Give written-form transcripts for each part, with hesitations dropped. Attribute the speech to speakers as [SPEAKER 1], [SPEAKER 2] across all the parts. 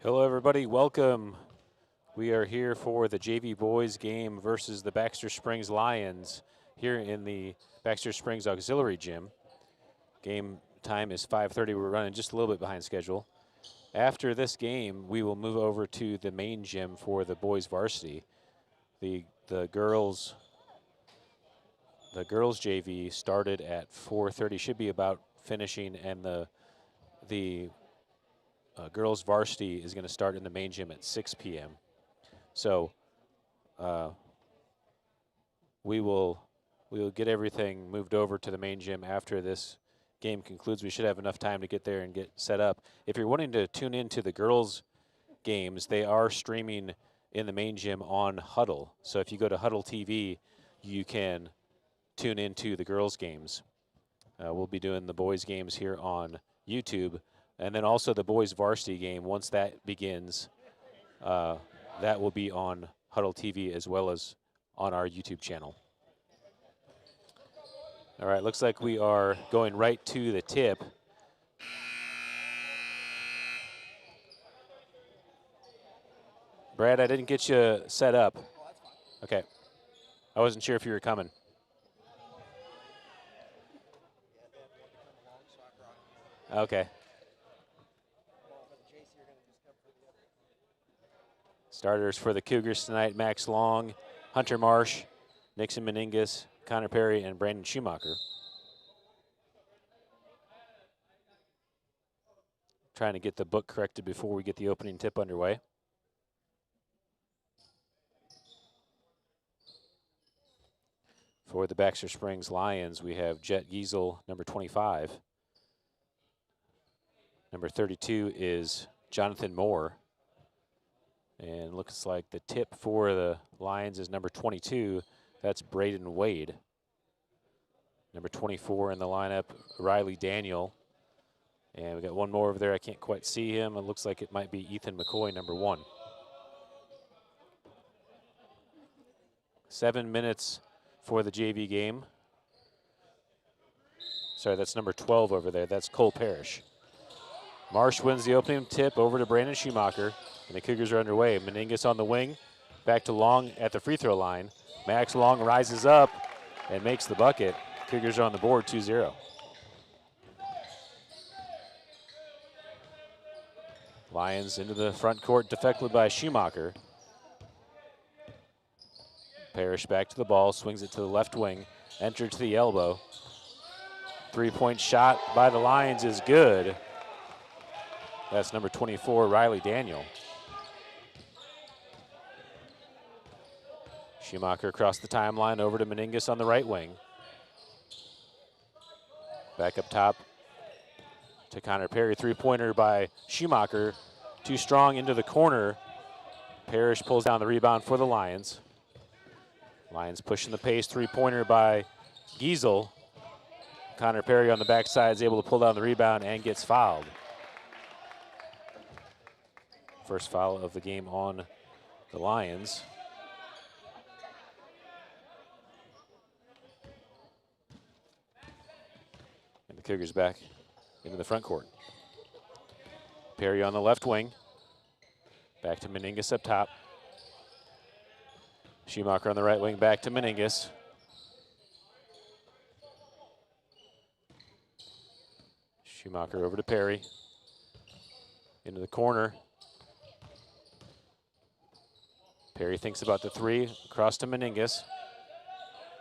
[SPEAKER 1] Hello, everybody. Welcome. We are here for the JV boys game versus the Baxter Springs Lions here in the Baxter Springs Auxiliary Gym. Game time is 5:30. We're running just a little bit behind schedule. After this game, we will move over to the main gym for the boys varsity. The girls JV started at 4:30. Should be about finishing, and the girls varsity is going to start in the main gym at 6 p.m. So we will get everything moved over to the main gym after this game concludes. We should have enough time to get there and get set up. If you're wanting to tune into the girls' games, they are streaming in the main gym on Huddle. So if you go to Huddle TV, you can tune into the girls' games. We'll be doing the boys' games here on YouTube. And then also the boys varsity game, once that begins, that will be on Huddle TV as well as on our YouTube channel. All right, looks like we are going right to the tip. Brad, I didn't get you set up. Okay. I wasn't sure if you were coming. Okay. Starters for the Cougars tonight: Max Long, Hunter Marsh, Nixon Meningus, Connor Perry, and Brandon Schumacher. Trying to get the book corrected before we get the opening tip underway. For the Baxter Springs Lions, we have Jet Giesel, number 25. Number 32 is Jonathan Moore. And looks like the tip for the Lions is number 22. That's Braden Wade. Number 24 in the lineup, Riley Daniel. And we got one more over there. I can't quite see him. It looks like it might be Ethan McCoy, number 1. 7 minutes for the JV game. Sorry, that's number 12 over there. That's Cole Parrish. Marsh wins the opening tip over to Brandon Schumacher, and the Cougars are underway. Meningus on the wing, back to Long at the free throw line. Max Long rises up and makes the bucket. Cougars are on the board, 2-0. Lions into the front court, deflected by Schumacher. Parrish back to the ball, swings it to the left wing, entered to the elbow. Three-point shot by the Lions is good. That's number 24, Riley Daniel. Schumacher across the timeline over to Meningus on the right wing. Back up top to Connor Perry. Three-pointer by Schumacher. Too strong into the corner. Parrish pulls down the rebound for the Lions. Lions pushing the pace. Three-pointer by Giesel. Connor Perry on the backside is able to pull down the rebound and gets fouled. First foul of the game on the Lions. And the Cougars back into the front court. Perry on the left wing. Back to Meningus up top. Schumacher on the right wing, back to Meningus. Schumacher over to Perry. Into the corner. Perry thinks about the three, across to Meningus.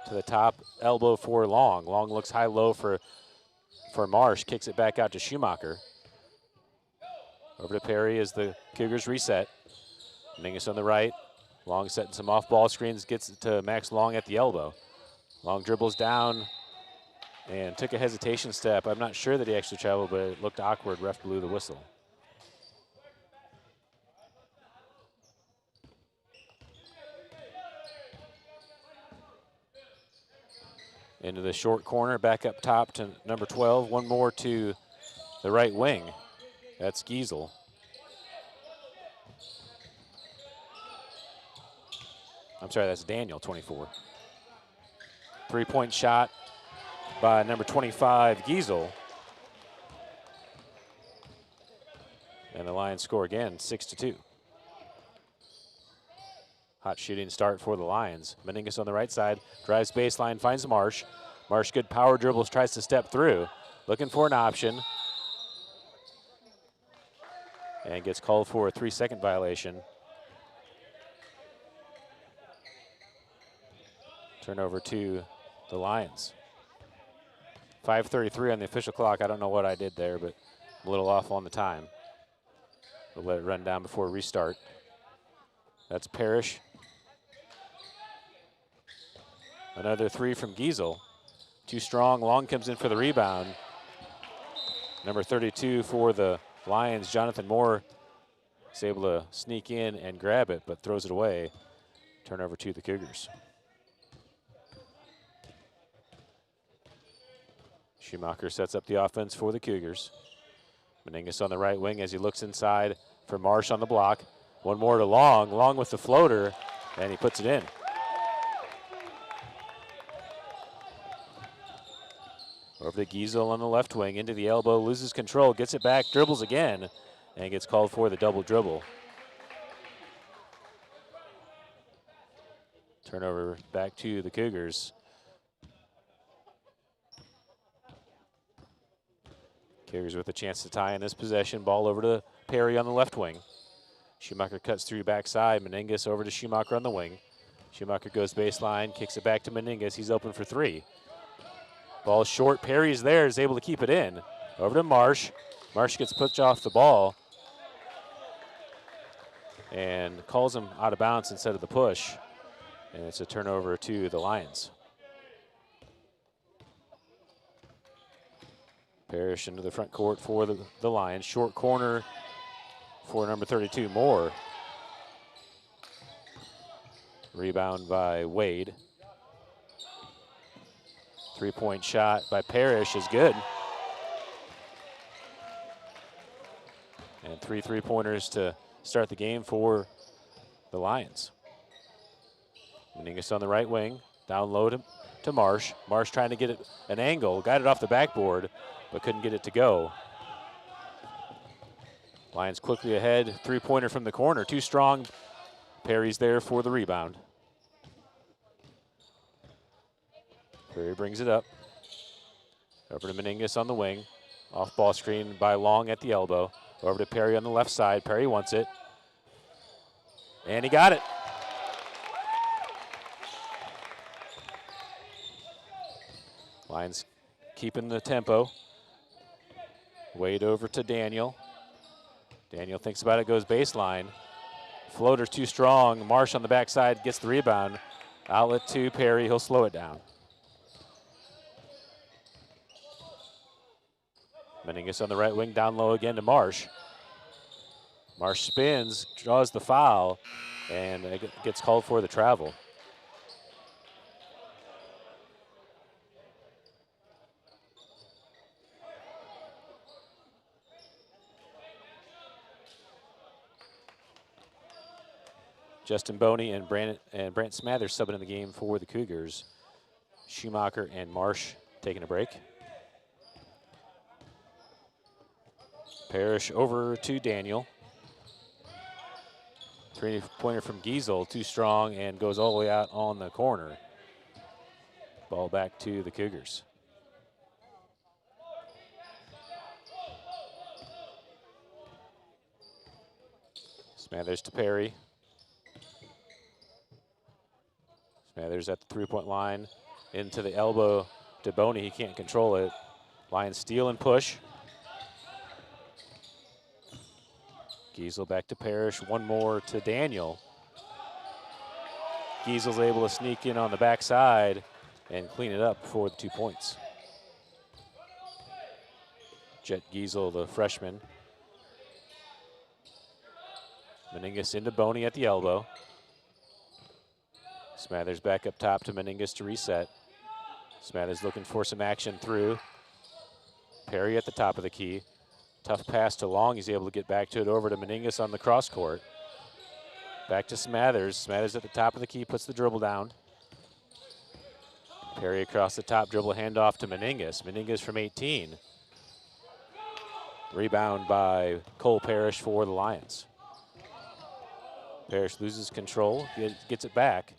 [SPEAKER 1] To the top, elbow for Long. Long looks high-low for Marsh, kicks it back out to Schumacher. Over to Perry as the Cougars reset. Meningus on the right. Long setting some off-ball screens, gets it to Max Long at the elbow. Long dribbles down and took a hesitation step. I'm not sure that he actually traveled, but it looked awkward. Ref blew the whistle. Into the short corner, back up top to number 12. One more to the right wing. That's Giesel. I'm sorry, that's Daniel, 24. Three-point shot by number 25, Giesel. And And the Lions score again, 6-2. Hot shooting start for the Lions. Meningus on the right side, drives baseline, finds Marsh. Marsh, good power dribbles, tries to step through. Looking for an option. And gets called for a 3-second violation. Turnover to the Lions. 5:33 on the official clock. I don't know what I did there, but I'm a little off on the time. We'll let it run down before restart. That's Parrish. Another three from Giesel. Too strong. Long comes in for the rebound. Number 32 for the Lions, Jonathan Moore, is able to sneak in and grab it, but throws it away. Turnover to the Cougars. Schumacher sets up the offense for the Cougars. Meningus on the right wing as he looks inside for Marsh on the block. One more to Long. Long with the floater, and he puts it in. Over to Giesel on the left wing, into the elbow, loses control, gets it back, dribbles again, and gets called for the double dribble. Turnover back to the Cougars. Cougars with a chance to tie in this possession. Ball over to Perry on the left wing. Schumacher cuts through backside. Meningus over to Schumacher on the wing. Schumacher goes baseline, kicks it back to Meningus. He's open for three. Ball short. Perry's there, is able to keep it in. Over to Marsh. Marsh gets pushed off the ball and calls him out of bounds instead of the push. And it's a turnover to the Lions. Parrish into the front court for the Lions. Short corner for number 32, Moore. Rebound by Wade. Three-point shot by Parrish is good. And three three-pointers to start the game for the Lions. Meningus on the right wing, down low to Marsh. Marsh trying to get it an angle, got it off the backboard, but couldn't get it to go. Lions quickly ahead, three-pointer from the corner, too strong. Perry's there for the rebound. Perry brings it up. Over to Meningus on the wing. Off ball screen by Long at the elbow. Over to Perry on the left side. Perry wants it. And he got it. Lions keeping the tempo. Wade over to Daniel. Daniel thinks about it, goes baseline. Floater too strong. Marsh on the backside gets the rebound. Outlet to Perry. He'll slow it down. Meningus on the right wing, down low again to Marsh. Marsh spins, draws the foul, and it gets called for the travel. Justin Boney and Brant Smathers subbing in the game for the Cougars. Schumacher and Marsh taking a break. Parrish over to Daniel. Three-pointer from Giesel, too strong, and goes all the way out on the corner. Ball back to the Cougars. Smathers to Perry. Smathers at the three-point line. Into the elbow to Boney. He can't control it. Lions steal and push. Giesel back to Parrish. One more to Daniel. Giesel's able to sneak in on the backside and clean it up for the 2 points. Jet Giesel, the freshman. Meningus into Boney at the elbow. Smathers back up top to Meningus to reset. Smathers looking for some action through. Perry at the top of the key. Tough pass to Long. He's able to get back to it over to Meningus on the cross court. Back to Smathers. Smathers at the top of the key, puts the dribble down. Perry across the top, dribble handoff to Meningus. Meningus from 18. Rebound by Cole Parrish for the Lions. Parrish loses control, gets it back.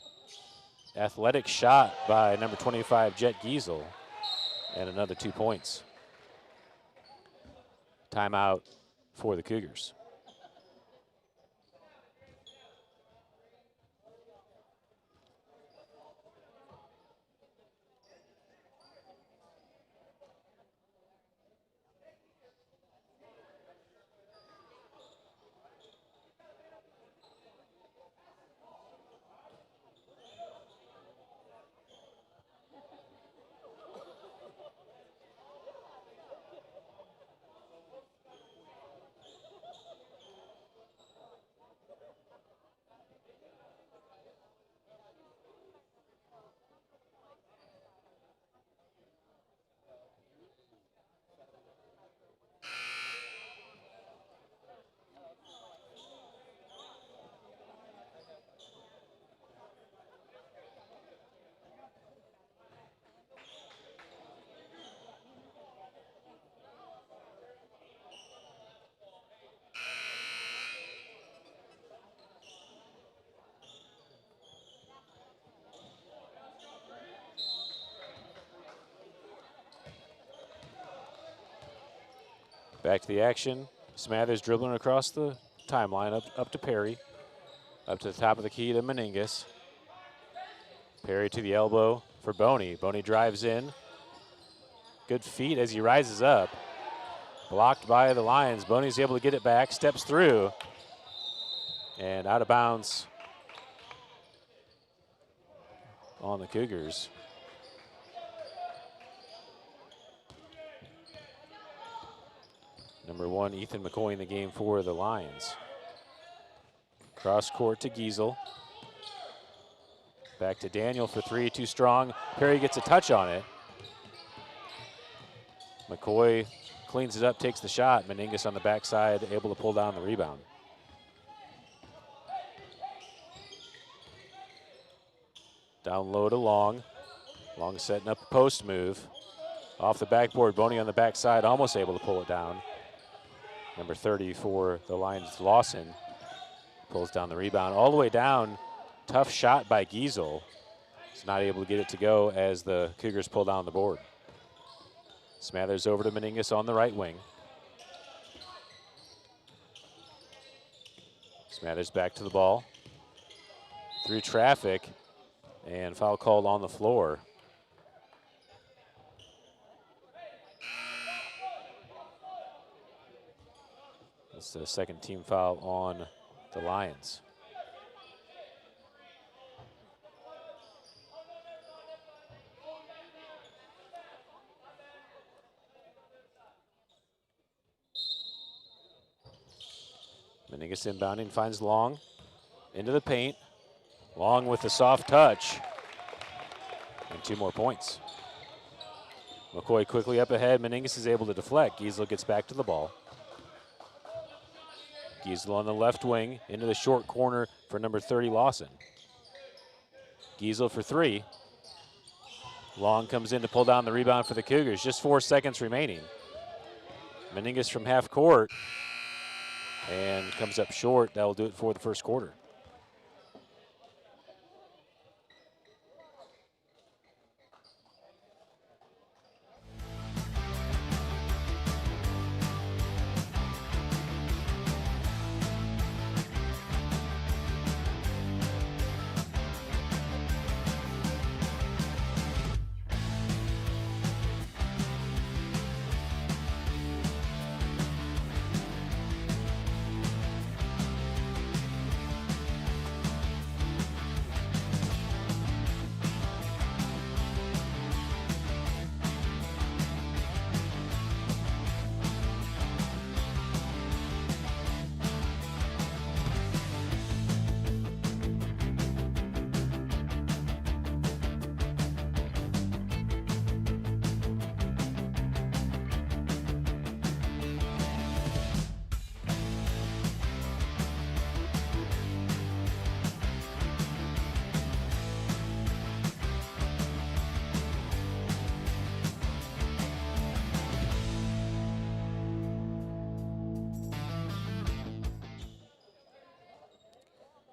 [SPEAKER 1] Athletic shot by number 25, Jet Giesel, and another 2 points. Timeout for the Cougars. Back to the action. Smathers dribbling across the timeline up to Perry. Up to the top of the key to Meningus. Perry to the elbow for Boney. Boney drives in. Good feet as he rises up. Blocked by the Lions. Boney's able to get it back, steps through, and out of bounds on the Cougars. Number 1, Ethan McCoy in the game for the Lions. Cross court to Giesel. Back to Daniel for 3, too strong. Perry gets a touch on it. McCoy cleans it up, takes the shot. Meningus on the backside, able to pull down the rebound. Down low to Long. Long setting up a post move. Off the backboard, Boney on the backside, almost able to pull it down. Number 30 for the Lions, Lawson, pulls down the rebound. All the way down, tough shot by Giesel. He's not able to get it to go as the Cougars pull down the board. Smathers over to Meningus on the right wing. Smathers back to the ball. Through traffic, and foul called on the floor. That's the second team foul on the Lions. Meningus inbounding, finds Long into the paint. Long with the soft touch, and 2 more points. McCoy quickly up ahead. Meningus is able to deflect. Giesel gets back to the ball. Giesel on the left wing into the short corner for number 30, Lawson. Giesel for 3. Long comes in to pull down the rebound for the Cougars. Just 4 seconds remaining. Meningus from half court and comes up short. That will do it for the first quarter.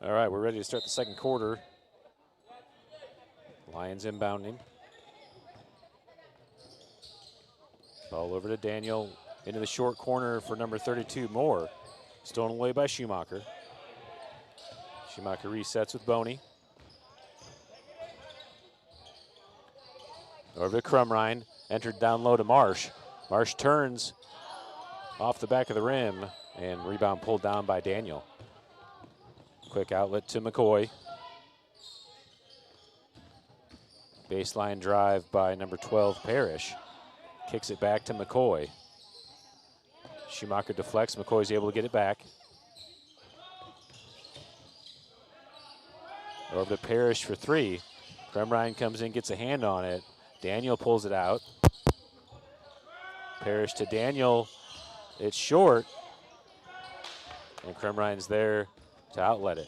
[SPEAKER 1] All right, we're ready to start the second quarter. Lions inbounding. Ball over to Daniel into the short corner for number 32, Moore. Stolen away by Schumacher. Schumacher resets with Boney. Over to Crumrine, entered down low to Marsh. Marsh turns off the back of the rim, and rebound pulled down by Daniel. Quick outlet to McCoy. Baseline drive by number 12, Parrish. Kicks it back to McCoy. Schumacher deflects, McCoy's able to get it back. Over to Parrish for three. Crumrine comes in, gets a hand on it. Daniel pulls it out. Parrish to Daniel. It's short. And Crumrine's there to outlet it.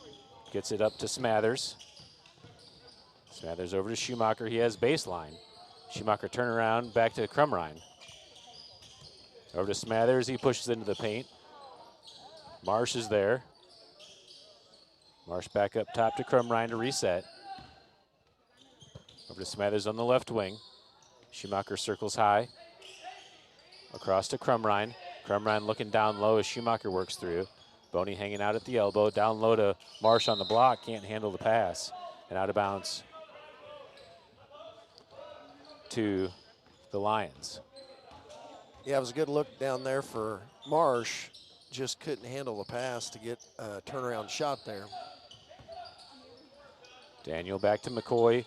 [SPEAKER 1] Gets it up to Smathers. Smathers over to Schumacher. He has baseline. Schumacher turnaround back to Crumrine. Over to Smathers. He pushes into the paint. Marsh is there. Marsh back up top to Crumrine to reset. Over to Smathers on the left wing. Schumacher circles high. Across to Crumrine. Crumrine looking down low as Schumacher works through. Boney hanging out at the elbow. Down low to Marsh on the block. Can't handle the pass. And out of bounds to the Lions.
[SPEAKER 2] Yeah, it was a good look down there for Marsh. Just couldn't handle the pass to get a turnaround shot there.
[SPEAKER 1] Daniel back to McCoy.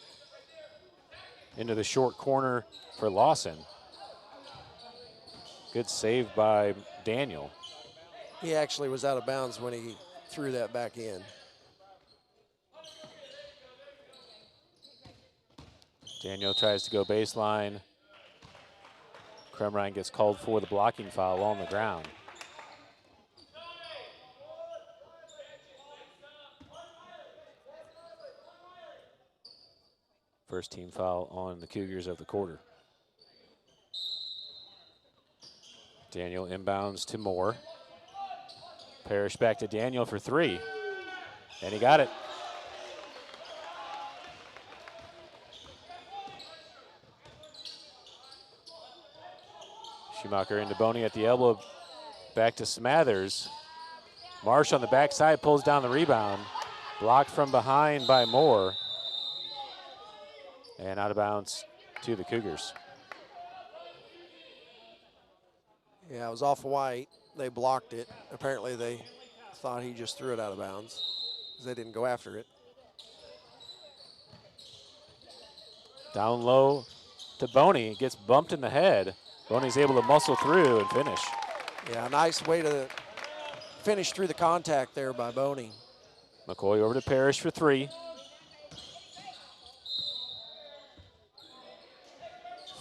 [SPEAKER 1] Into the short corner for Lawson. Good save by Daniel.
[SPEAKER 2] He actually was out of bounds when he threw that back in.
[SPEAKER 1] Daniel tries to go baseline. Crumrine gets called for the blocking foul on the ground. First team foul on the Cougars of the quarter. Daniel inbounds to Moore. Parrish back to Daniel for three. And he got it. Schumacher into Boney at the elbow. Back to Smathers. Marsh on the backside pulls down the rebound. Blocked from behind by Moore. And out of bounds to the Cougars.
[SPEAKER 2] Yeah, it was off white. They blocked it. Apparently they thought he just threw it out of bounds because they didn't go after it.
[SPEAKER 1] Down low to Boney. Gets bumped in the head. Boney's able to muscle through and finish.
[SPEAKER 2] Yeah, nice way to finish through the contact there by Boney.
[SPEAKER 1] McCoy over to Parrish for three.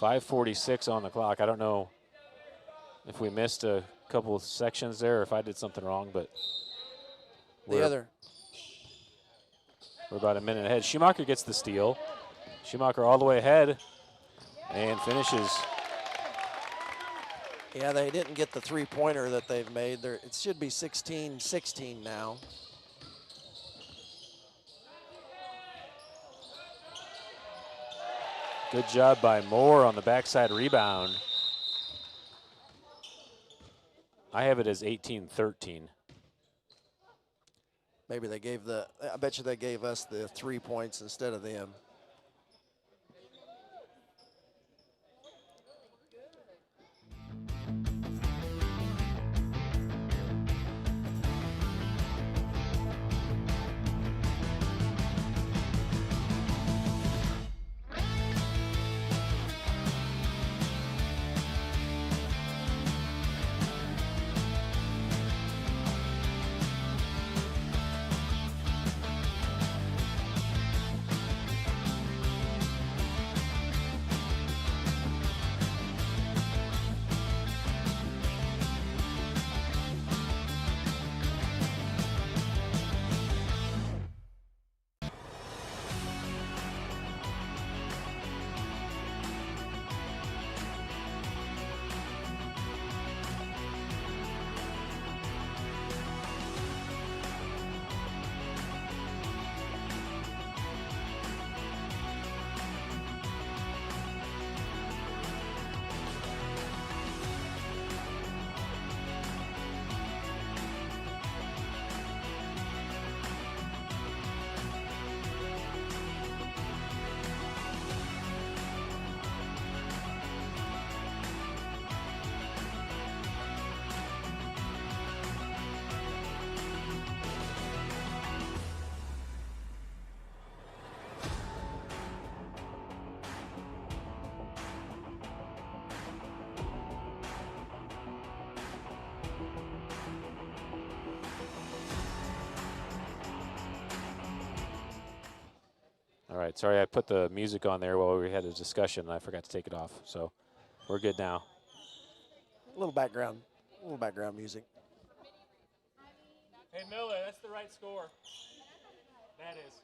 [SPEAKER 1] 5:46 on the clock. I don't know if we missed a couple of sections there or if I did something wrong, but we're about a minute ahead. Schumacher gets the steal. Schumacher all the way ahead and finishes.
[SPEAKER 2] Yeah, they didn't get the three-pointer that they've made. It should be 16-16 now.
[SPEAKER 1] Good job by Moore on the backside rebound. I have it as 18-13.
[SPEAKER 2] Maybe they gave I bet you they gave us the 3 points instead of them.
[SPEAKER 1] right, sorry I put the music on there while we had a discussion and I forgot to take it off. So we're good now.
[SPEAKER 2] A little background music.
[SPEAKER 1] Hey, Miller, that's the right score. That is.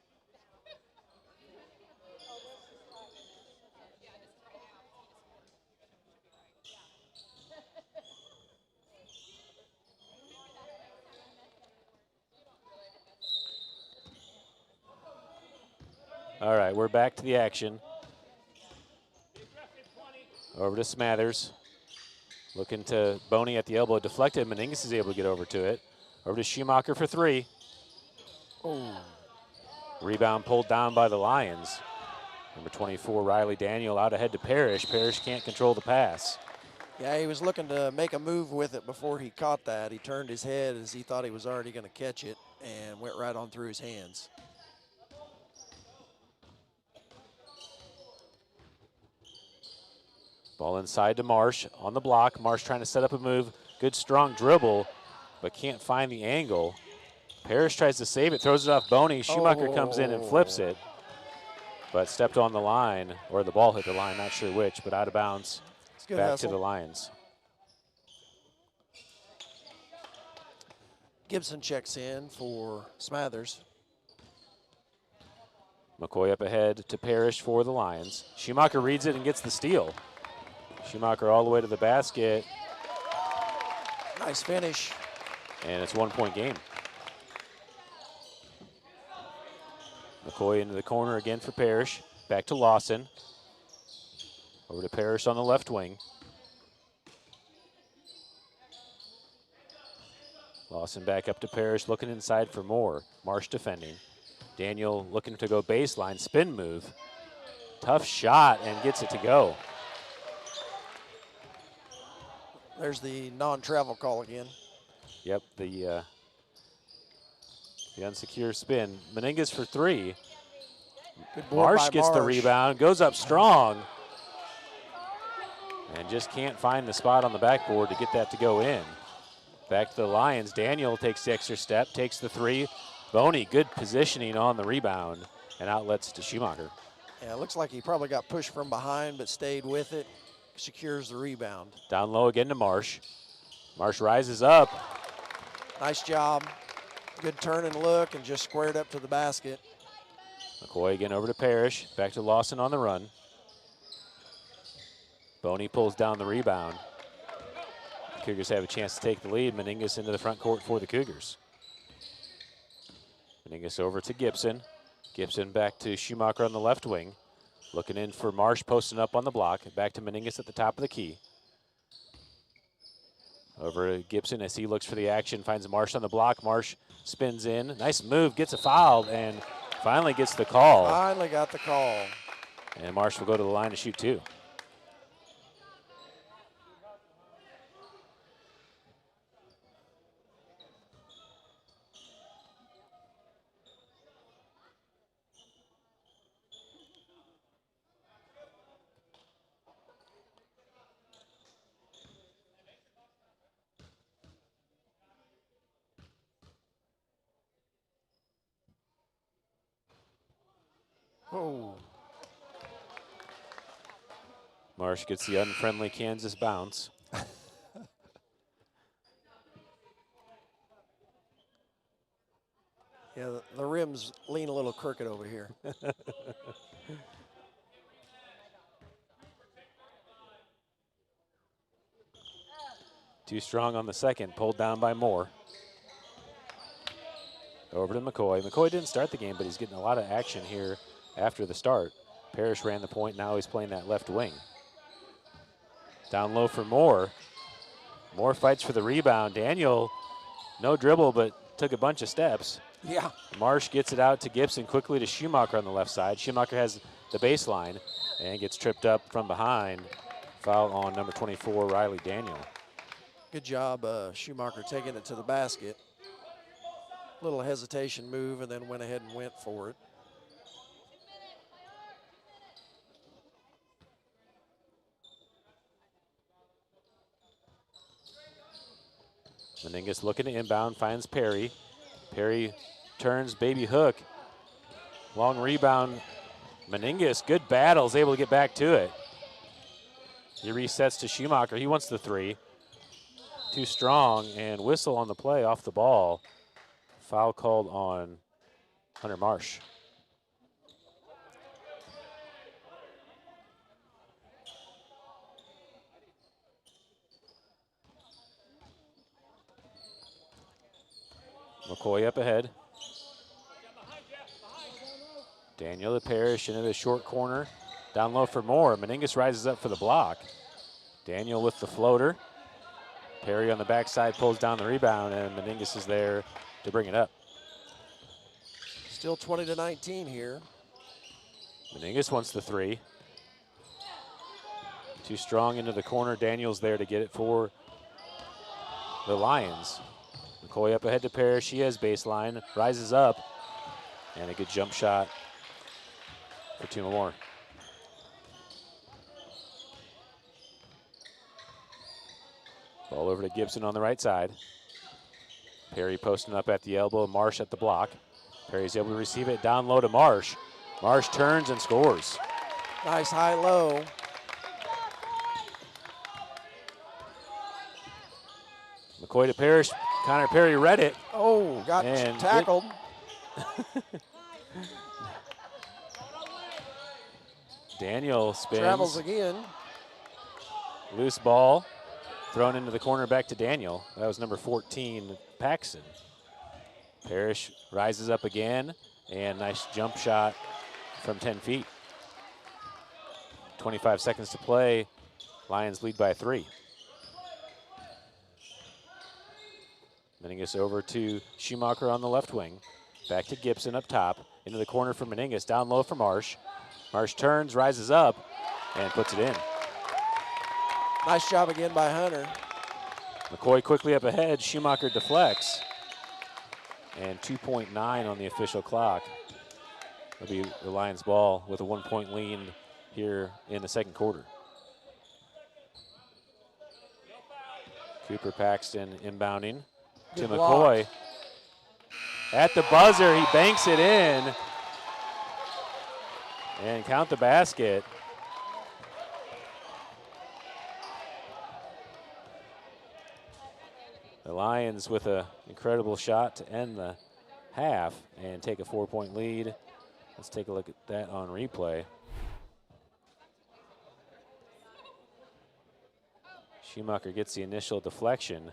[SPEAKER 1] All right, we're back to the action. Over to Smathers. Looking to Boney at the elbow, deflected. Meningus is able to get over to it. Over to Schumacher for three.
[SPEAKER 2] Oh.
[SPEAKER 1] Rebound pulled down by the Lions. Number 24, Riley Daniel, out ahead to Parrish. Parrish can't control the pass.
[SPEAKER 2] Yeah, he was looking to make a move with it before he caught that. He turned his head as he thought he was already going to catch it and went right on through his hands.
[SPEAKER 1] Ball inside to Marsh on the block. Marsh trying to set up a move. Good strong dribble, but can't find the angle. Parrish tries to save it, throws it off Boney. Schumacher comes in and flips it, but stepped on the line, or the ball hit the line, not sure which, but out of bounds. Back
[SPEAKER 2] hustle.
[SPEAKER 1] to the Lions.
[SPEAKER 2] Gibson checks in for Smathers.
[SPEAKER 1] McCoy up ahead to Parrish for the Lions. Schumacher reads it and gets the steal. Schumacher all the way to the basket.
[SPEAKER 2] Nice finish.
[SPEAKER 1] And it's 1 point game. McCoy into the corner again for Parrish. Back to Lawson. Over to Parrish on the left wing. Lawson back up to Parrish, looking inside for more. Marsh defending. Daniel looking to go baseline, spin move. Tough shot and gets it to go.
[SPEAKER 2] There's the non-travel call again.
[SPEAKER 1] Yep, the unsecure spin. Meningus for three. Marsh gets the rebound, goes up strong, and just can't find the spot on the backboard to get that to go in. Back to the Lions. Daniel takes the extra step, takes the three. Boney, good positioning on the rebound, and outlets to Schumacher.
[SPEAKER 2] Yeah, it looks like he probably got pushed from behind but stayed with it. Secures the rebound.
[SPEAKER 1] Down low again to Marsh. Marsh rises up.
[SPEAKER 2] Nice job. Good turn and look and just squared up to the basket.
[SPEAKER 1] McCoy again over to Parrish. Back to Lawson on the run. Boney pulls down the rebound. The Cougars have a chance to take the lead. Meningus into the front court for the Cougars. Meningus over to Gibson. Gibson back to Schumacher on the left wing. Looking in for Marsh, posting up on the block. Back to Meningus at the top of the key. Over to Gibson as he looks for the action. Finds Marsh on the block. Marsh spins in. Nice move, gets a foul, and finally gets the call.
[SPEAKER 2] Finally got the call.
[SPEAKER 1] And Marsh will go to the line to shoot two.
[SPEAKER 2] Oh.
[SPEAKER 1] Marsh gets the unfriendly Kansas bounce.
[SPEAKER 2] Yeah, the rims lean a little crooked over here.
[SPEAKER 1] Too strong on the second, pulled down by Moore. Over to McCoy. McCoy didn't start the game, but he's getting a lot of action here after the start. Parrish ran the point, now he's playing that left wing. Down low for Moore. Moore fights for the rebound. Daniel, no dribble, but took a bunch of steps.
[SPEAKER 2] Yeah.
[SPEAKER 1] Marsh gets it out to Gibson, quickly to Schumacher on the left side. Schumacher has the baseline and gets tripped up from behind. Foul on number 24, Riley Daniel.
[SPEAKER 2] Good job, Schumacher taking it to the basket. Little hesitation move and then went ahead and went for it.
[SPEAKER 1] Meningus looking to inbound, finds Perry. Perry turns, baby hook. Long rebound Meningus, good battle, is able to get back to it. He resets to Schumacher. He wants the 3. Too strong, and whistle on the play off the ball. Foul called on Hunter Marsh. McCoy up ahead. Daniel to Parrish into the short corner. Down low for Moore. Meningus rises up for the block. Daniel with the floater. Perry on the backside pulls down the rebound, and Meningus is there to bring it up.
[SPEAKER 2] Still 20-19 here.
[SPEAKER 1] Meningus wants the 3. Too strong into the corner. Daniel's there to get it for the Lions. McCoy up ahead to Parrish. He has baseline. Rises up. And a good jump shot for 2 more. Ball over to Gibson on the right side. Perry posting up at the elbow. Marsh at the block. Perry's able to receive it down low to Marsh. Marsh turns and scores.
[SPEAKER 2] Nice high-low.
[SPEAKER 1] McCoy to Parrish. Connor Perry read it.
[SPEAKER 2] Oh, got tackled.
[SPEAKER 1] Daniel spins.
[SPEAKER 2] Travels again.
[SPEAKER 1] Loose ball. Thrown into the corner back to Daniel. That was number 14, Paxton. Parrish rises up again, and nice jump shot from 10 feet. 25 seconds to play. Lions lead by 3. Meningus over to Schumacher on the left wing. Back to Gibson up top. Into the corner for Meningus. Down low for Marsh. Marsh turns, rises up, and puts it in.
[SPEAKER 2] Nice job again by Hunter.
[SPEAKER 1] McCoy quickly up ahead. Schumacher deflects. And 2.9 on the official clock. It'll be the Lions ball with a 1-point lead here in the second quarter. Cooper Paxton inbounding to McCoy. At the buzzer, he banks it in. And count the basket. The Lions with an incredible shot to end the half and take a 4-point lead. Let's take a look at that on replay. Schumacher gets the initial deflection,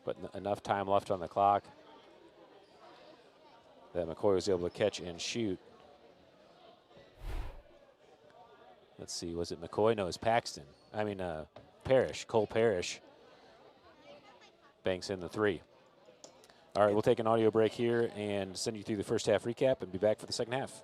[SPEAKER 1] but enough time left on the clock that McCoy was able to catch and shoot. Let's see, was it McCoy? No, it was Paxton. Parrish, Cole Parrish. Banks in the 3. All right, we'll take an audio break here and send you through the first half recap and be back for the second half.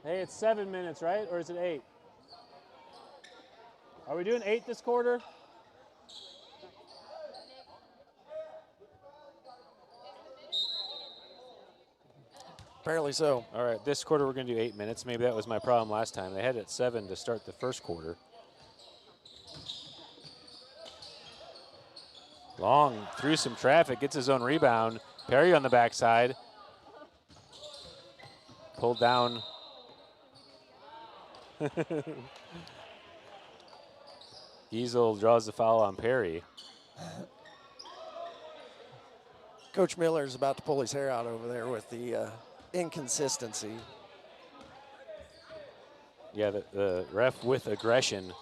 [SPEAKER 1] Hey, it's 7 minutes, right? Or is it 8? Are we doing 8 this quarter?
[SPEAKER 2] Apparently so.
[SPEAKER 1] All right, this quarter we're going to do 8 minutes. Maybe that was my problem last time. They had it at 7 to start the first quarter. Long through some traffic, gets his own rebound. Perry on the backside. Pulled down. Giesel draws the foul on Perry.
[SPEAKER 2] Coach Miller's about to pull his hair out over there with the inconsistency.
[SPEAKER 1] Yeah, the ref with aggression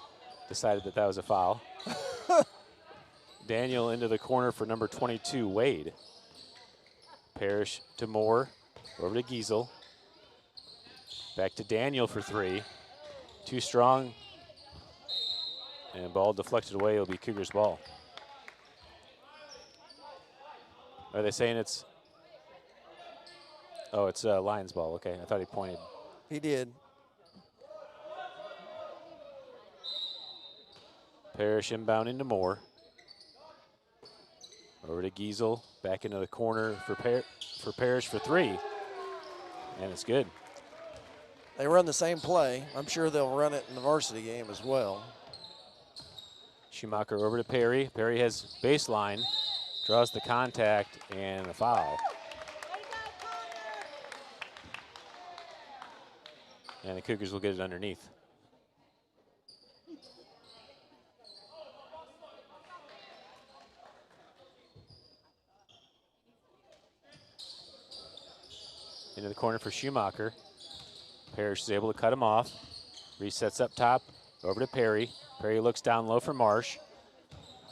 [SPEAKER 1] decided that was a foul. Daniel into the corner for number 22, Wade. Parrish to Moore, over to Giesel. Back to Daniel for 3. Too strong. And ball deflected away. It'll be Cougars ball. Are they saying it's? Oh, it's Lions ball. Okay, I thought he pointed.
[SPEAKER 2] He did.
[SPEAKER 1] Parrish inbound into Moore. Over to Giesel. Back into the corner for Parrish for 3. And it's good.
[SPEAKER 2] They run the same play. I'm sure they'll run it in the varsity game as well.
[SPEAKER 1] Schumacher over to Perry. Perry has baseline. Draws the contact and a foul. And the Cougars will get it underneath. Into the corner for Schumacher. Parrish is able to cut him off. Resets up top, over to Perry. Perry looks down low for Marsh.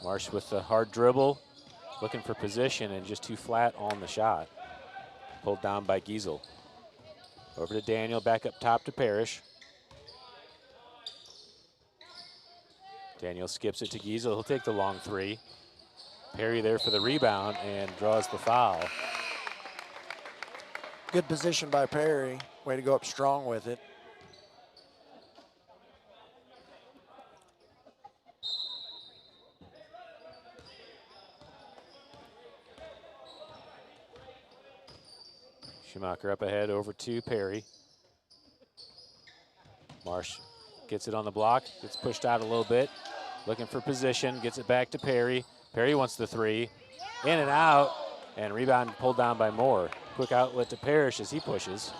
[SPEAKER 1] Marsh with the hard dribble, looking for position and just too flat on the shot. Pulled down by Giesel. Over to Daniel, back up top to Parrish. Daniel skips it to Giesel. He'll take the long 3. Perry there for the rebound and draws the foul.
[SPEAKER 2] Good position by Perry. Way to go up strong with it.
[SPEAKER 1] Schumacher up ahead over to Perry. Marsh gets it on the block, gets pushed out a little bit, looking for position, gets it back to Perry. Perry wants the 3, in and out, and rebound pulled down by Moore. Quick outlet to Parrish as he pushes.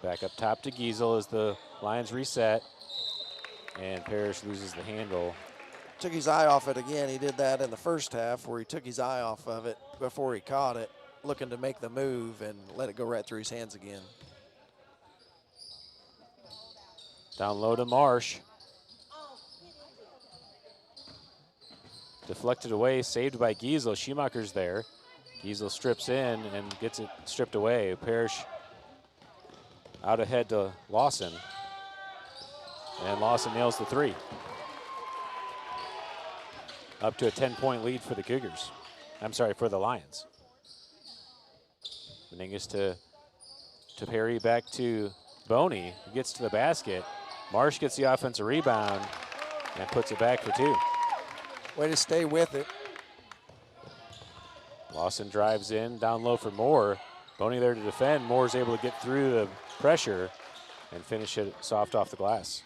[SPEAKER 1] Back up top to Giesel as the Lions reset, and Parrish loses the handle.
[SPEAKER 2] Took his eye off it again. He did that in the first half where he took his eye off of it before he caught it, looking to make the move and let it go right through his hands again.
[SPEAKER 1] Down low to Marsh. Deflected away, saved by Giesel. Schumacher's there. Giesel strips in and gets it stripped away. Parrish out ahead to Lawson. And Lawson nails the 3. Up to a 10-point lead for the Cougars. I'm sorry, for the Lions. Meningus to Perry, back to Boney. He gets to the basket. Marsh gets the offensive rebound and puts it back for 2.
[SPEAKER 2] Way to stay with it.
[SPEAKER 1] Lawson drives in, down low for Moore. Boney there to defend. Moore's able to get through the pressure and finish it soft off the glass.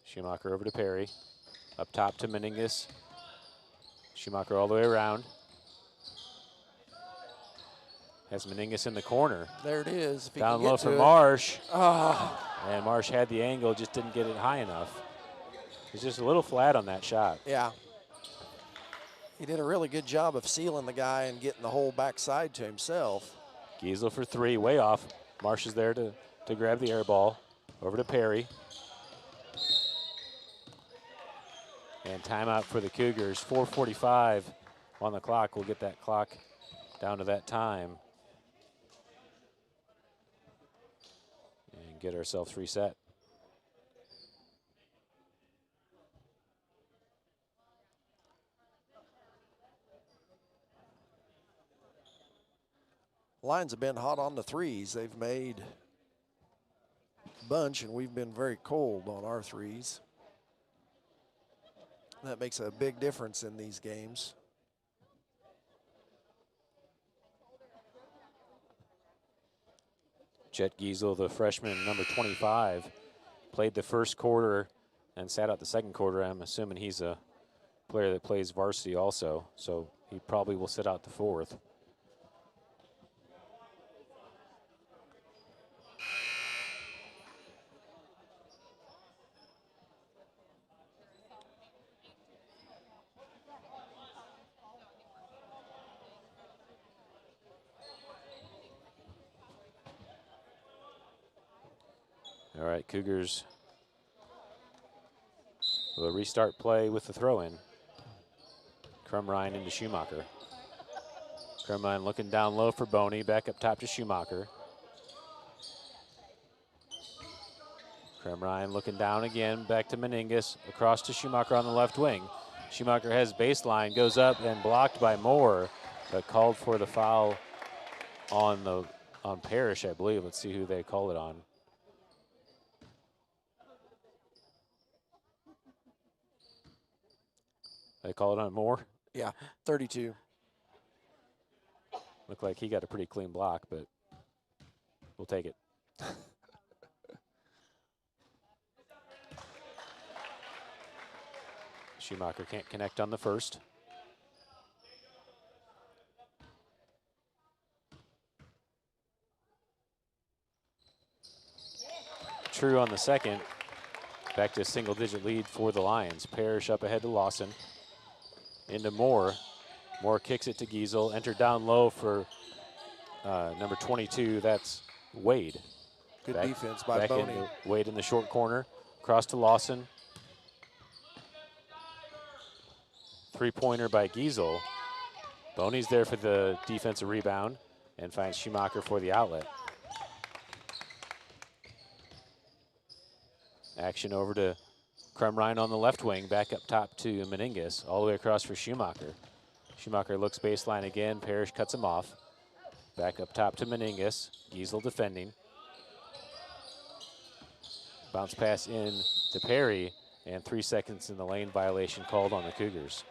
[SPEAKER 1] Schumacher over to Perry. Up top to Meningus. Schumacher all the way around. Has Meningus in the corner.
[SPEAKER 2] There it is.
[SPEAKER 1] Down low for Marsh.
[SPEAKER 2] Oh.
[SPEAKER 1] And Marsh had the angle, just didn't get it high enough. He's just a little flat on that shot.
[SPEAKER 2] Yeah. He did a really good job of sealing the guy and getting the whole backside to himself.
[SPEAKER 1] Giesel for 3, way off. Marsh is there to grab the air ball. Over to Perry. And timeout for the Cougars. 4:45 on the clock. We'll get that clock down to that time. And get ourselves reset.
[SPEAKER 2] Lions have been hot on the threes. They've made a bunch, and we've been very cold on our threes. That makes a big difference in these games.
[SPEAKER 1] Jet Giesel, the freshman, number 25, played the first quarter and sat out the second quarter. I'm assuming he's a player that plays varsity also, so he probably will sit out the fourth. All right, Cougars will restart play with the throw-in. Crumrine into Schumacher. Crumrine looking down low for Boney, back up top to Schumacher. Crumrine looking down again, back to Meningus, across to Schumacher on the left wing. Schumacher has baseline, goes up and blocked by Moore, but called for the foul on Parrish, I believe. Let's see who they call it on. They call it on Moore?
[SPEAKER 2] Yeah, 32.
[SPEAKER 1] Looked like he got a pretty clean block, but we'll take it. Schumacher can't connect on the first. True on the second. Back to a single-digit lead for the Lions. Parrish up ahead to Lawson. Into Moore. Moore kicks it to Giesel. Entered down low for number 22. That's Wade.
[SPEAKER 2] Good defense by
[SPEAKER 1] back
[SPEAKER 2] Boney.
[SPEAKER 1] into Wade in the short corner. Across to Lawson. Three-pointer by Giesel. Boney's there for the defensive rebound and finds Schumacher for the outlet. Action over to Crumrine on the left wing, back up top to Meningus, all the way across for Schumacher. Schumacher looks baseline again, Parrish cuts him off. Back up top to Meningus, Giesel defending. Bounce pass in to Perry, and 3 seconds in the lane violation called on the Cougars.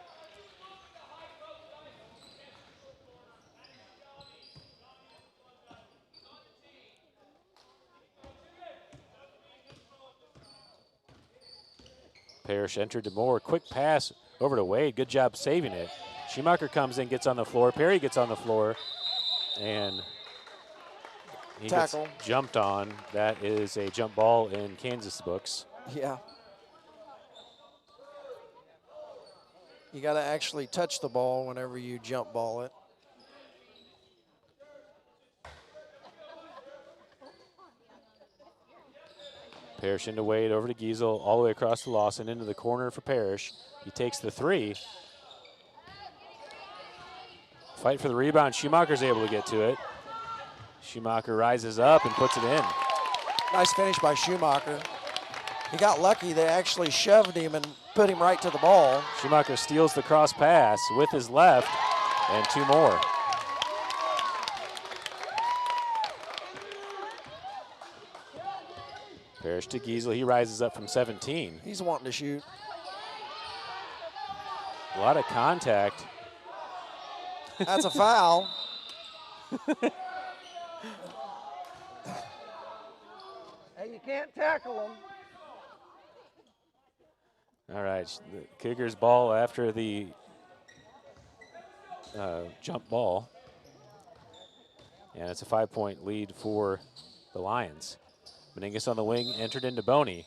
[SPEAKER 1] Parrish entered to Moore. Quick pass over to Wade. Good job saving it. Schumacher comes in, gets on the floor. Perry gets on the floor, and he gets jumped on. That is a jump ball in Kansas books.
[SPEAKER 2] Yeah. You got to actually touch the ball whenever you jump ball it.
[SPEAKER 1] Parrish into Wade, over to Giesel, all the way across to Lawson, into the corner for Parrish. He takes the three. Fight for the rebound. Schumacher's able to get to it. Schumacher rises up and puts it in.
[SPEAKER 2] Nice finish by Schumacher. He got lucky. They actually shoved him and put him right to the ball.
[SPEAKER 1] Schumacher steals the cross pass with his left, and two more. Parrish to Giesel. He rises up from 17.
[SPEAKER 2] He's wanting to shoot.
[SPEAKER 1] A lot of contact.
[SPEAKER 2] That's a foul. Hey, you can't tackle him.
[SPEAKER 1] All right, the Cougars ball after the jump ball. And it's a 5-point lead for the Lions. Meningus on the wing, entered into Boney.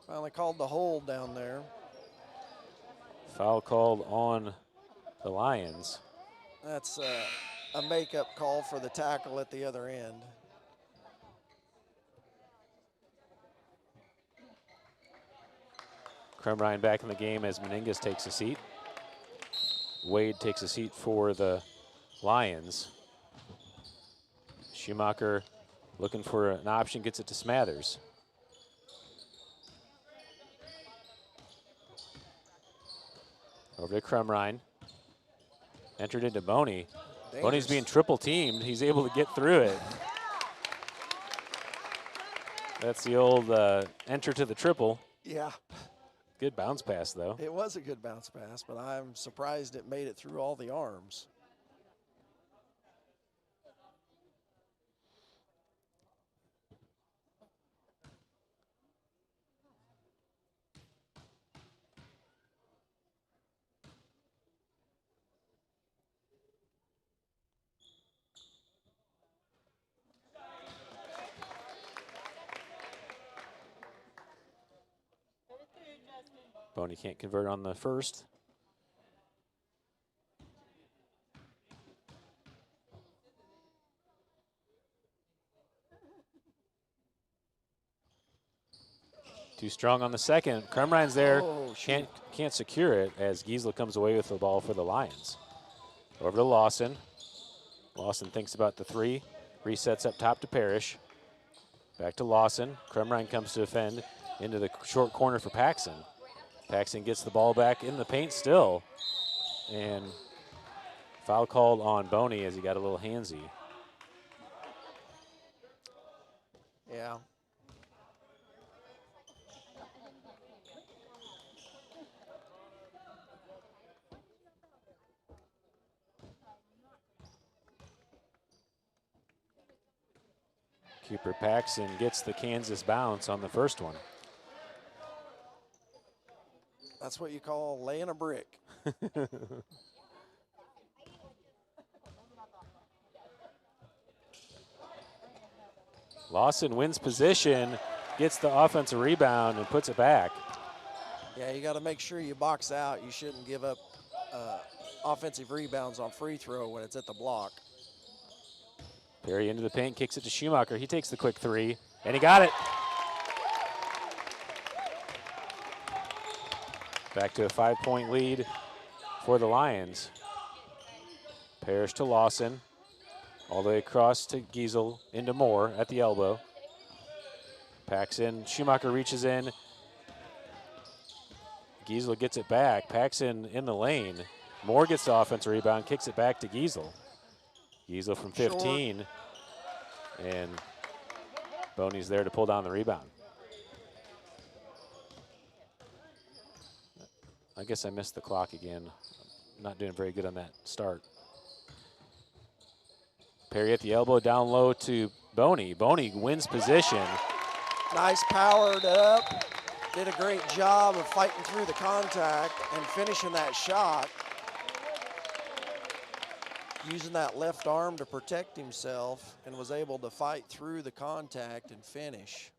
[SPEAKER 2] Finally called the hold down there.
[SPEAKER 1] Foul called on the Lions.
[SPEAKER 2] That's a makeup call for the tackle at the other end.
[SPEAKER 1] Crumrine back in the game as Meningus takes a seat. Wade takes a seat for the Lions. Schumacher looking for an option, gets it to Smathers. Over to Crumrine. Entered into Boney. Boney's
[SPEAKER 2] Dangerous.
[SPEAKER 1] being triple teamed. He's able to get through it. That's the old enter to the triple.
[SPEAKER 2] Yeah.
[SPEAKER 1] Good bounce pass, though.
[SPEAKER 2] It was a good bounce pass, but I'm surprised it made it through all the arms.
[SPEAKER 1] Boney can't convert on the first. Too strong on the second. Crumrine's there.
[SPEAKER 2] Oh,
[SPEAKER 1] Can't secure it as Giesler comes away with the ball for the Lions. Over to Lawson. Lawson thinks about the three. Resets up top to Parrish. Back to Lawson. Crumrine comes to defend into the short corner for Paxson. Paxson gets the ball back in the paint still. And foul called on Boney as he got a little handsy.
[SPEAKER 2] Yeah.
[SPEAKER 1] Cooper Paxson gets the Kansas bounce on the first one.
[SPEAKER 2] That's what you call laying a brick.
[SPEAKER 1] Lawson wins position, gets the offensive rebound, and puts it back.
[SPEAKER 2] Yeah, you got to make sure you box out. You shouldn't give up offensive rebounds on free throw when it's at the block.
[SPEAKER 1] Perry into the paint, kicks it to Schumacher. He takes the quick three, and he got it. Back to a 5-point lead for the Lions. Parrish to Lawson. All the way across to Giesel, into Moore at the elbow. Paxson, Schumacher reaches in. Giesel gets it back. Paxson in the lane. Moore gets the offensive rebound, kicks it back to Giesel. Giesel from 15.
[SPEAKER 2] Short.
[SPEAKER 1] And Boney's there to pull down the rebound. I guess I missed the clock again. Not doing very good on that start. Perry at the elbow, down low to Boney. Boney wins position.
[SPEAKER 2] Nice, powered up. Did a great job of fighting through the contact and finishing that shot. Using that left arm to protect himself and was able to fight through the contact and finish.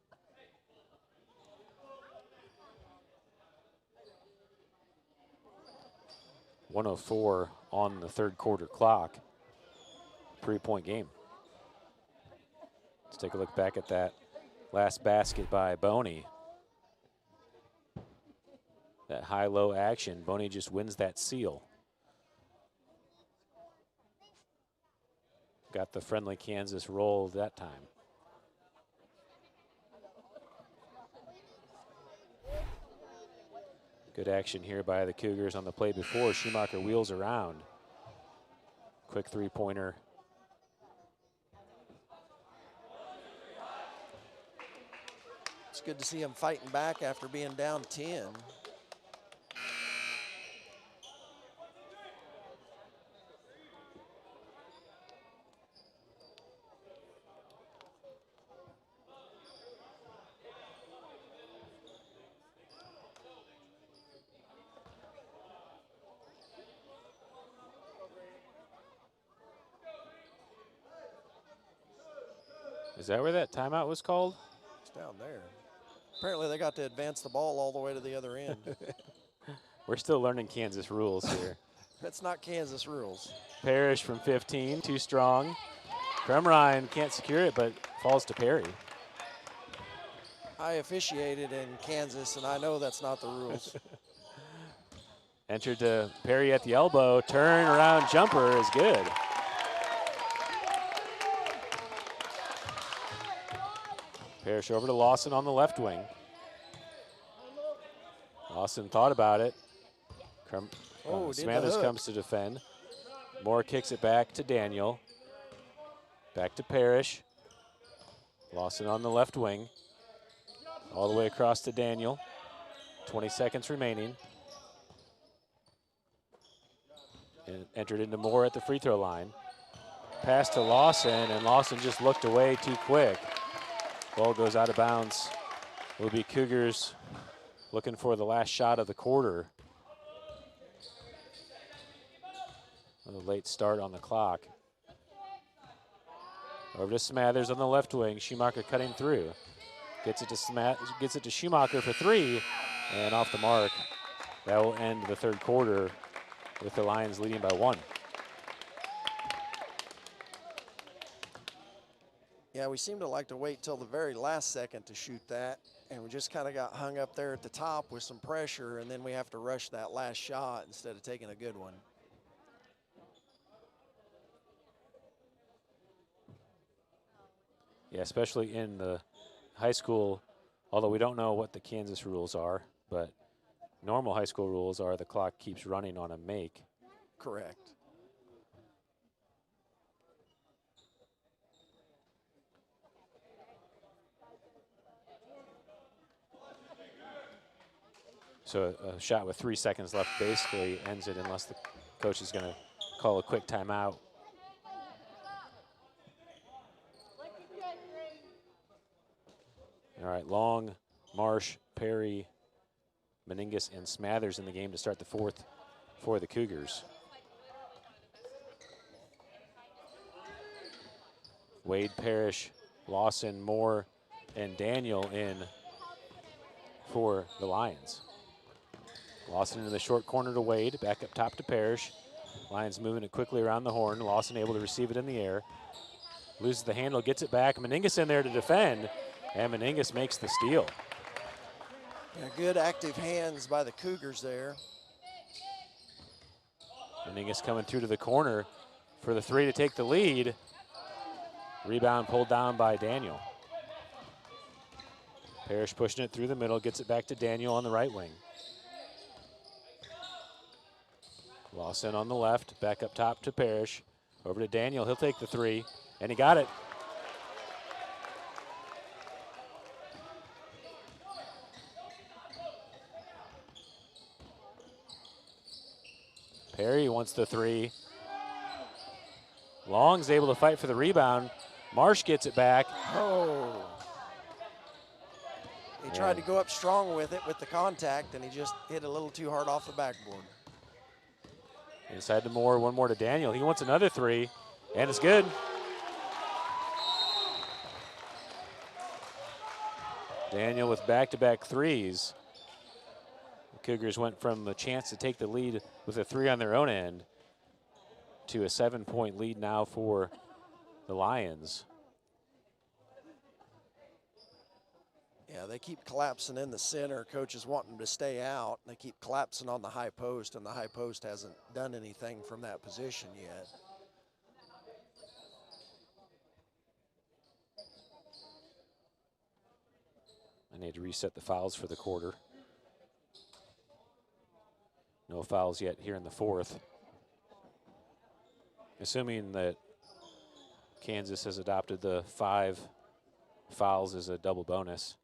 [SPEAKER 1] .104 on the third quarter clock. 3-point game. Let's take a look back at that last basket by Boney. That high-low action, Boney just wins that seal. Got the friendly Kansas roll that time. Good action here by the Cougars on the play before. Schumacher wheels around. Quick three-pointer.
[SPEAKER 2] It's good to see him fighting back after being down 10.
[SPEAKER 1] Is that where that timeout was called?
[SPEAKER 2] It's down there. Apparently they got to advance the ball all the way to the other end.
[SPEAKER 1] We're still learning Kansas rules here.
[SPEAKER 2] That's not Kansas rules.
[SPEAKER 1] Parrish from 15, too strong. Crumrine can't secure it, but falls to Perry.
[SPEAKER 2] I officiated in Kansas, and I know that's not the rules.
[SPEAKER 1] Entered to Perry at the elbow. Turn around jumper is good. Parrish over to Lawson on the left wing. Lawson thought about it.
[SPEAKER 2] Oh,
[SPEAKER 1] Smathers comes to defend. Moore kicks it back to Daniel. Back to Parrish. Lawson on the left wing. All the way across to Daniel. 20 seconds remaining. And entered into Moore at the free throw line. Pass to Lawson, and Lawson just looked away too quick. Ball goes out of bounds. Will be Cougars looking for the last shot of the quarter. A late start on the clock. Over to Smathers on the left wing. Schumacher cutting through. Gets it to Schumacher for three, and off the mark. That will end the third quarter with the Lions leading by 1.
[SPEAKER 2] Yeah, we seem to like to wait till the very last second to shoot that, and we just kind of got hung up there at the top with some pressure, and then we have to rush that last shot instead of taking a good one.
[SPEAKER 1] Yeah, especially in the high school, although we don't know what the Kansas rules are, but normal high school rules are the clock keeps running on a make.
[SPEAKER 2] Correct.
[SPEAKER 1] So a shot with 3 seconds left basically ends it unless the coach is going to call a quick timeout. All right, Long, Marsh, Perry, Meningus, and Smathers in the game to start the fourth for the Cougars. Wade, Parrish, Lawson, Moore, and Daniel in for the Lions. Lawson into the short corner to Wade, back up top to Parrish. Lions moving it quickly around the horn. Lawson able to receive it in the air. Loses the handle, gets it back. Meningus in there to defend, and Meningus makes the steal.
[SPEAKER 2] Yeah, good active hands by the Cougars there.
[SPEAKER 1] Meningus coming through to the corner for the three to take the lead. Rebound pulled down by Daniel. Parrish pushing it through the middle, gets it back to Daniel on the right wing. Lawson on the left, back up top to Parrish. Over to Daniel, he'll take the three, and he got it. Perry wants the three. Long's able to fight for the rebound. Marsh gets it back.
[SPEAKER 2] Oh. He tried to go up strong with it with the contact, and he just hit a little too hard off the backboard.
[SPEAKER 1] Inside to Moore, one more to Daniel. He wants another three, and it's good. Daniel with back-to-back threes. The Cougars went from a chance to take the lead with a three on their own end to a 7-point lead now for the Lions.
[SPEAKER 2] Yeah, they keep collapsing in the center. Coaches want them to stay out. They keep collapsing on the high post, and the high post hasn't done anything from that position yet.
[SPEAKER 1] I need to reset the fouls for the quarter. No fouls yet here in the fourth. Assuming that Kansas has adopted the 5 fouls as a double bonus.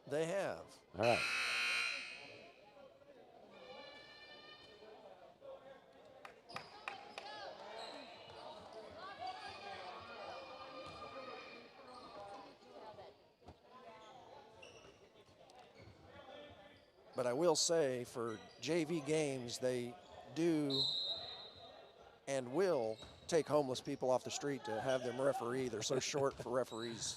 [SPEAKER 2] They have.
[SPEAKER 1] All right.
[SPEAKER 2] But I will say for JV games, they do and will take homeless people off the street to have them referee. They're so short for referees.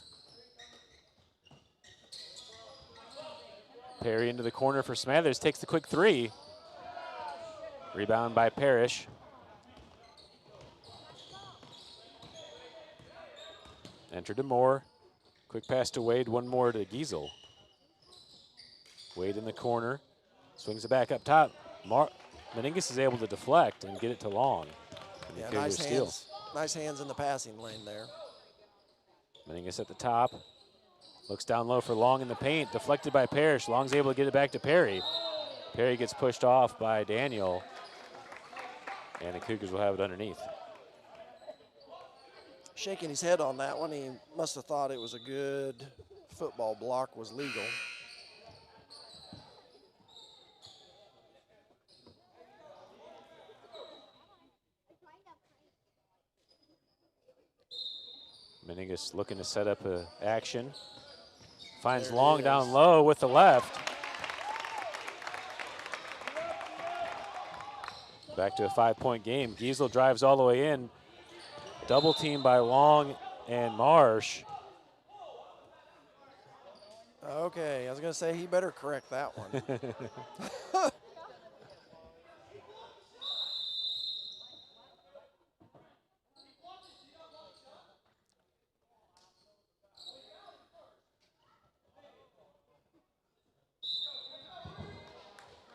[SPEAKER 1] Perry into the corner for Smathers, takes the quick three. Rebound by Parrish. Enter to Moore. Quick pass to Wade, one more to Giesel. Wade in the corner, swings it back up top. Meningus is able to deflect and get it to Long.
[SPEAKER 2] Yeah, nice hands in the passing lane there.
[SPEAKER 1] Meningus at the top. Looks down low for Long in the paint, deflected by Parrish. Long's able to get it back to Perry. Perry gets pushed off by Daniel. And the Cougars will have it underneath.
[SPEAKER 2] Shaking his head on that one. He must have thought it was a good football block was legal.
[SPEAKER 1] Meningus looking to set up a action. Finds
[SPEAKER 2] There it
[SPEAKER 1] Long
[SPEAKER 2] is.
[SPEAKER 1] down low with the left. Back to a 5-point game. Giesel drives all the way in. Double team by Long and Marsh.
[SPEAKER 2] Okay, I was going to say he better correct that one.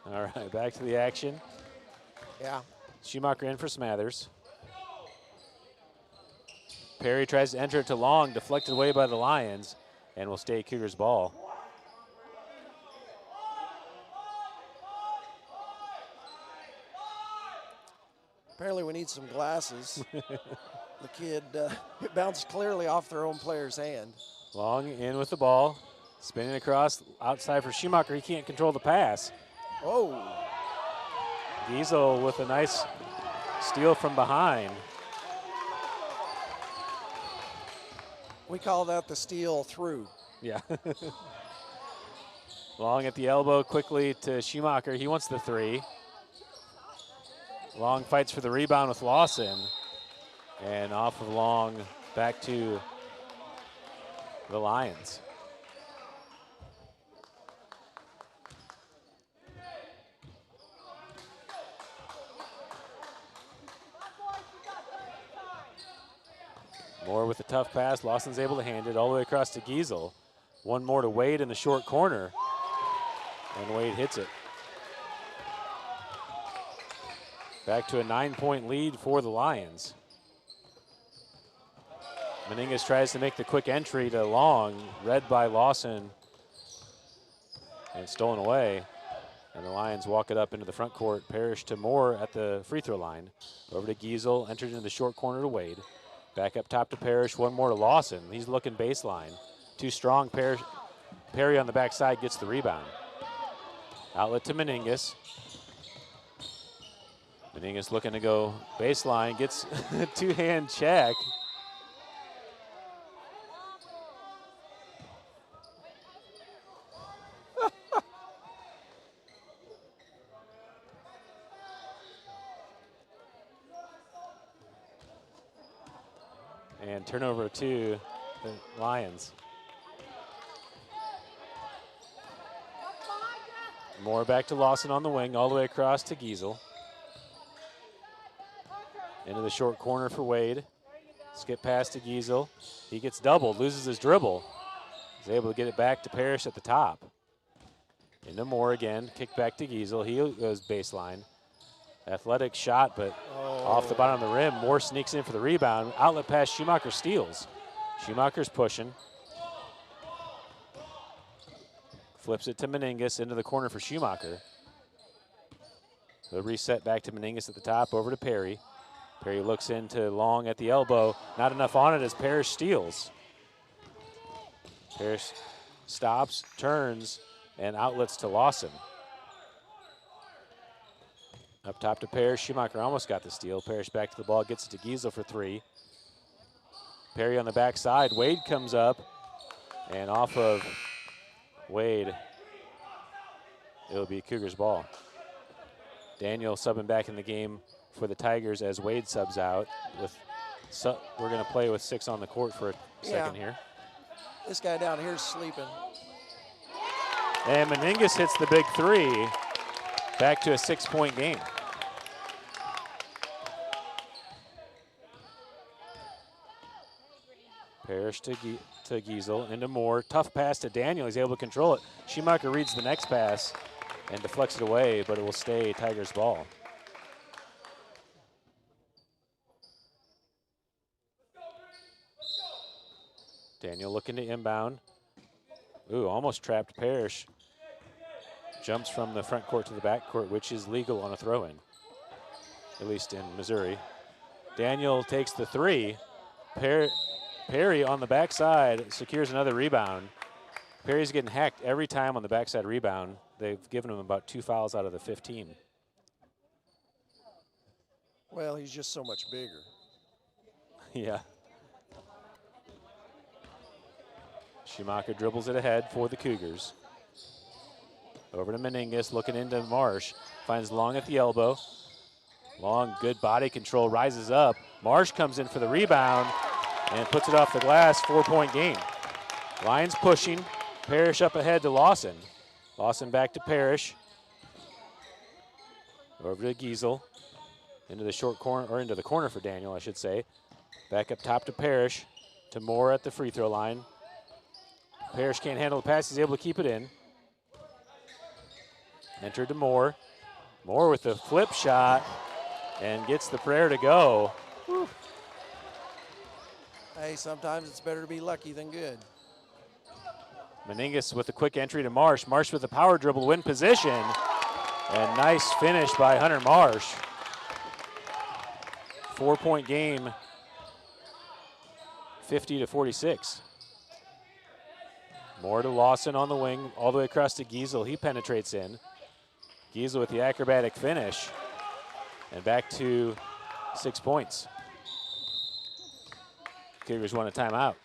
[SPEAKER 1] All right, back to the action.
[SPEAKER 2] Yeah.
[SPEAKER 1] Schumacher in for Smathers. Perry tries to enter it to Long, deflected away by the Lions, and will stay Cougars ball.
[SPEAKER 2] Apparently we need some glasses. The kid, it bounced clearly off their own player's hand.
[SPEAKER 1] Long in with the ball, spinning across outside for Schumacher. He can't control the pass.
[SPEAKER 2] Oh.
[SPEAKER 1] Giesel with a nice steal from behind.
[SPEAKER 2] We call that the steal through.
[SPEAKER 1] Yeah. Long at the elbow quickly to Schumacher. He wants the three. Long fights for the rebound with Lawson. And off of Long back to the Lions. Moore with a tough pass. Lawson's able to hand it all the way across to Giesel. One more to Wade in the short corner. And Wade hits it. Back to a 9-point lead for the Lions. Meningus tries to make the quick entry to Long, read by Lawson, and stolen away. And the Lions walk it up into the front court. Parrish to Moore at the free throw line. Over to Giesel, entered into the short corner to Wade. Back up top to Parrish, one more to Lawson. He's looking baseline. Too strong, Perry on the backside gets the rebound. Outlet to Meningus. Meningus looking to go baseline, gets a two-hand check. And turnover to the Lions. Moore back to Lawson on the wing, all the way across to Giesel. Into the short corner for Wade. Skip pass to Giesel. He gets doubled, loses his dribble. He's able to get it back to Parrish at the top. Into Moore again, kick back to Giesel. He goes baseline. Athletic shot, but off the bottom of the rim. Moore sneaks in for the rebound. Outlet pass, Schumacher steals. Schumacher's pushing. Flips it to Meningus into the corner for Schumacher. The reset back to Meningus at the top, over to Perry. Perry looks into Long at the elbow. Not enough on it as Parrish steals. Parrish stops, turns, and outlets to Lawson. Up top to Parrish. Schumacher almost got the steal. Parrish back to the ball, gets it to Giesel for three. Perry on the backside. Wade comes up, and off of Wade, it'll be Cougars ball. Daniel subbing back in the game for the Tigers as Wade subs out. We're going to play with 6 on the court for a second here.
[SPEAKER 2] This guy down here is sleeping.
[SPEAKER 1] And Meningus hits the big three. Back to a 6-point game. Parrish to Giesel, into Moore. Tough pass to Daniel. He's able to control it. Schumacher reads the next pass and deflects it away, but it will stay Tigers ball. Daniel looking to inbound. Ooh, almost trapped Parrish. Jumps from the front court to the back court, which is legal on a throw-in. at least in Missouri. Daniel takes the three. Perry on the backside secures another rebound. Perry's getting hacked every time on the backside rebound. They've given him about 2 fouls out of the 15.
[SPEAKER 2] Well, he's just so much bigger.
[SPEAKER 1] Yeah. Schumacher dribbles it ahead for the Cougars. Over to Meningus, looking into Marsh. Finds Long at the elbow. Long, good body control, rises up. Marsh comes in for the rebound and puts it off the glass, 4-point game. Lions pushing, Parrish up ahead to Lawson. Lawson back to Parrish. Over to Giesel. Into the short corner, or into the corner for Daniel, I should say. Back up top to Parrish. To Moore at the free throw line. Parrish can't handle the pass, he's able to keep it in. Entered to Moore. Moore with the flip shot and gets the prayer to go. Whew.
[SPEAKER 2] Hey, sometimes it's better to be lucky than good.
[SPEAKER 1] Meningus with a quick entry to Marsh. Marsh with a power dribble, win position. And nice finish by Hunter Marsh. 4-point game, 50-46. Moore to Lawson on the wing, all the way across to Giesel. He penetrates in. Giesel with the acrobatic finish. And back to 6 points. Cougars want a timeout.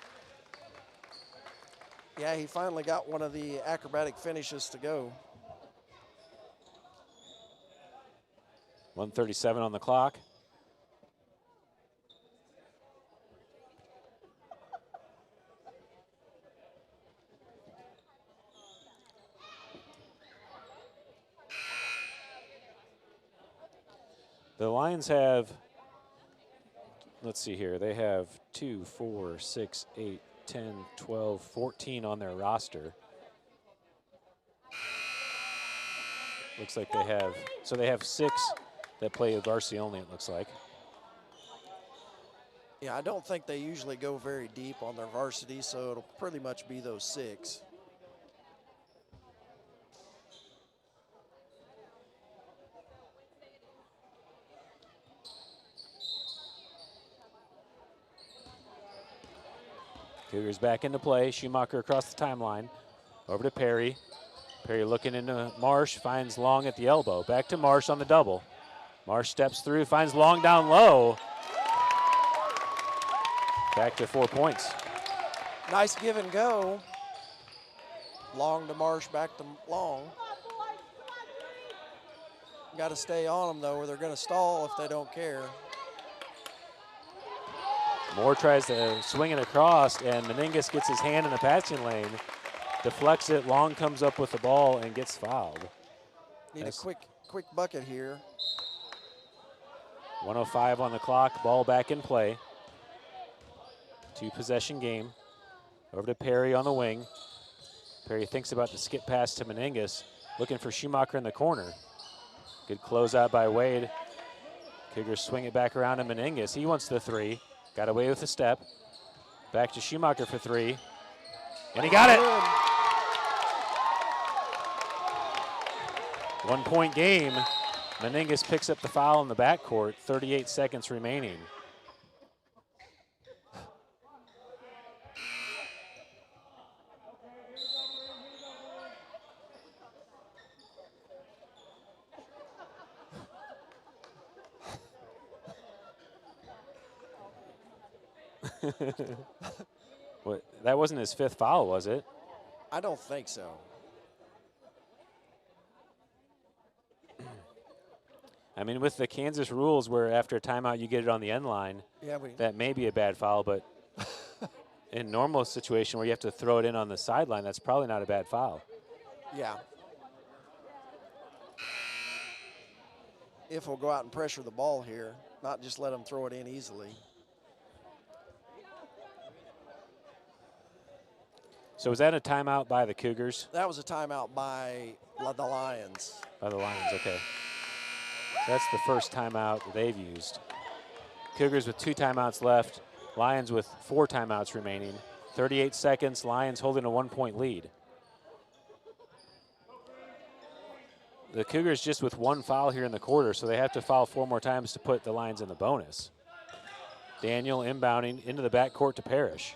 [SPEAKER 2] Yeah, he finally got one of the acrobatic finishes to go.
[SPEAKER 1] 1:37 on the clock. The Lions have, let's see here, they have 2, 4, 6, 8, 10, 12, 14 on their roster. Looks like they have, so they have 6 that play varsity only, it looks like.
[SPEAKER 2] Yeah, I don't think they usually go very deep on their varsity, so it'll pretty much be those 6.
[SPEAKER 1] Cougars back into play. Schumacher across the timeline. Over to Perry. Perry looking into Marsh, finds Long at the elbow. Back to Marsh on the double. Marsh steps through, finds Long down low. Back to 4 points.
[SPEAKER 2] Nice give and go. Long to Marsh, back to Long. Got to stay on them, though, or they're going to stall if they don't care.
[SPEAKER 1] Moore tries to swing it across, and Meningus gets his hand in the passing lane, deflects it. Long comes up with the ball and gets fouled.
[SPEAKER 2] Need a quick bucket here.
[SPEAKER 1] 1:05 on the clock, ball back in play. 2-possession game. Over to Perry on the wing. Perry thinks about the skip pass to Meningus, looking for Schumacher in the corner. Good closeout by Wade. Cougars swing it back around to Meningus. He wants the three. Got away with a step. Back to Schumacher for 3. And he got it. 1-point game. Meningus picks up the foul in the backcourt. 38 seconds remaining. What, that wasn't his 5th foul, was it?
[SPEAKER 2] I don't think so.
[SPEAKER 1] I mean, with the Kansas rules where after a timeout you get it on the end line,
[SPEAKER 2] Yeah,
[SPEAKER 1] that may be a bad foul, but in normal situation where you have to throw it in on the sideline, that's probably not a bad foul.
[SPEAKER 2] Yeah. If we'll go out and pressure the ball here, not just let them throw it in easily.
[SPEAKER 1] So was that a timeout by the Cougars?
[SPEAKER 2] That was a timeout by the Lions.
[SPEAKER 1] By the Lions, okay. That's the first timeout they've used. Cougars with 2 timeouts left. Lions with 4 timeouts remaining. 38 seconds, Lions holding a 1-point lead. the Cougars just with one foul here in the quarter, so they have to foul 4 more times to put the Lions in the bonus. Daniel inbounding into the backcourt to Parrish.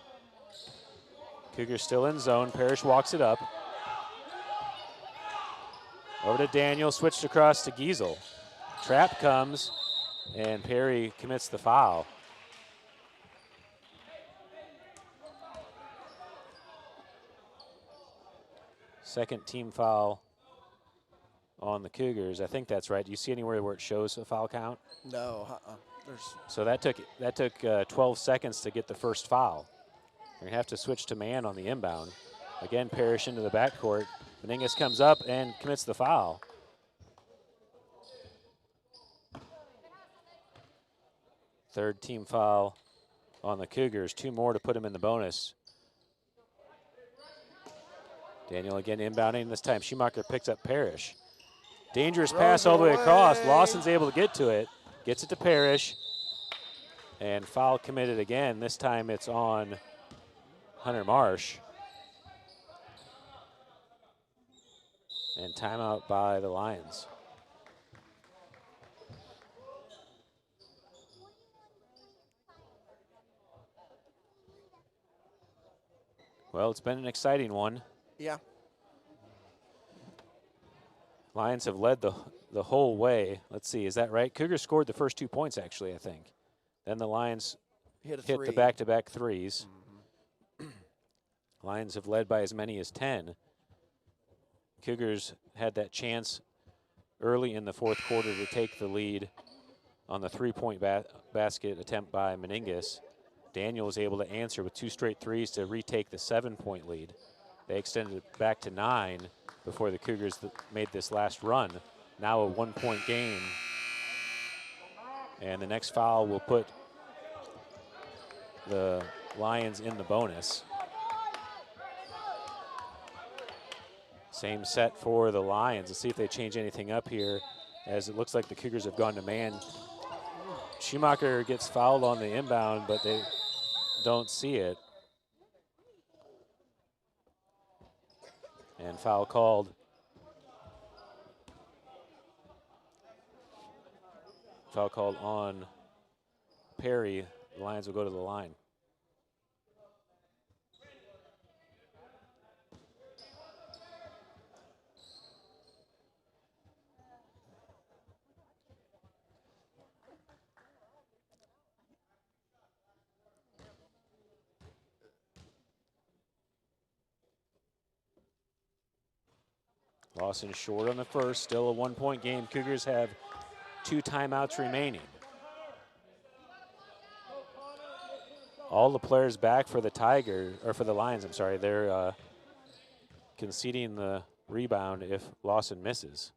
[SPEAKER 1] Cougars still in zone. Parrish walks it up. Over to Daniel, switched across to Giesel. Trap comes, and Perry commits the foul. Second team foul on the Cougars. I think that's right. Do you see anywhere where it shows a foul count?
[SPEAKER 2] No,
[SPEAKER 1] So that took 12 seconds to get the first foul. You're gonna have to switch to man on the inbound. Again, Parrish into the backcourt. Meningus comes up and commits the foul. Third team foul on the Cougars. 2 more to put him in the bonus. Daniel again inbounding. This time Schumacher picks up Parrish. Dangerous pass all the way across. Lawson's able to get to it. Gets it to Parrish. And foul committed again. This time it's on Hunter Marsh. And timeout by the Lions. Well, it's been an exciting one.
[SPEAKER 2] Yeah.
[SPEAKER 1] Lions have led the whole way. Let's see, is that right? Cougars scored the first 2 points, actually, I think. Then the Lions hit the back-to-back threes. Lions have led by as many as 10. Cougars had that chance early in the fourth quarter to take the lead on the three-point basket attempt by Meningus. Daniel was able to answer with 2 straight threes to retake the 7-point lead. They extended it back to 9 before the Cougars made this last run. Now a 1-point game. And the next foul will put the Lions in the bonus. Same set for the Lions. Let's see if they change anything up here, as it looks like the Cougars have gone to man. Schumacher gets fouled on the inbound, but they don't see it. And foul called. Foul called on Perry. The Lions will go to the line. Lawson short on the first, still a 1-point game. Cougars have 2 timeouts remaining. All the players back for the for the Lions, I'm sorry. They're conceding the rebound if Lawson misses.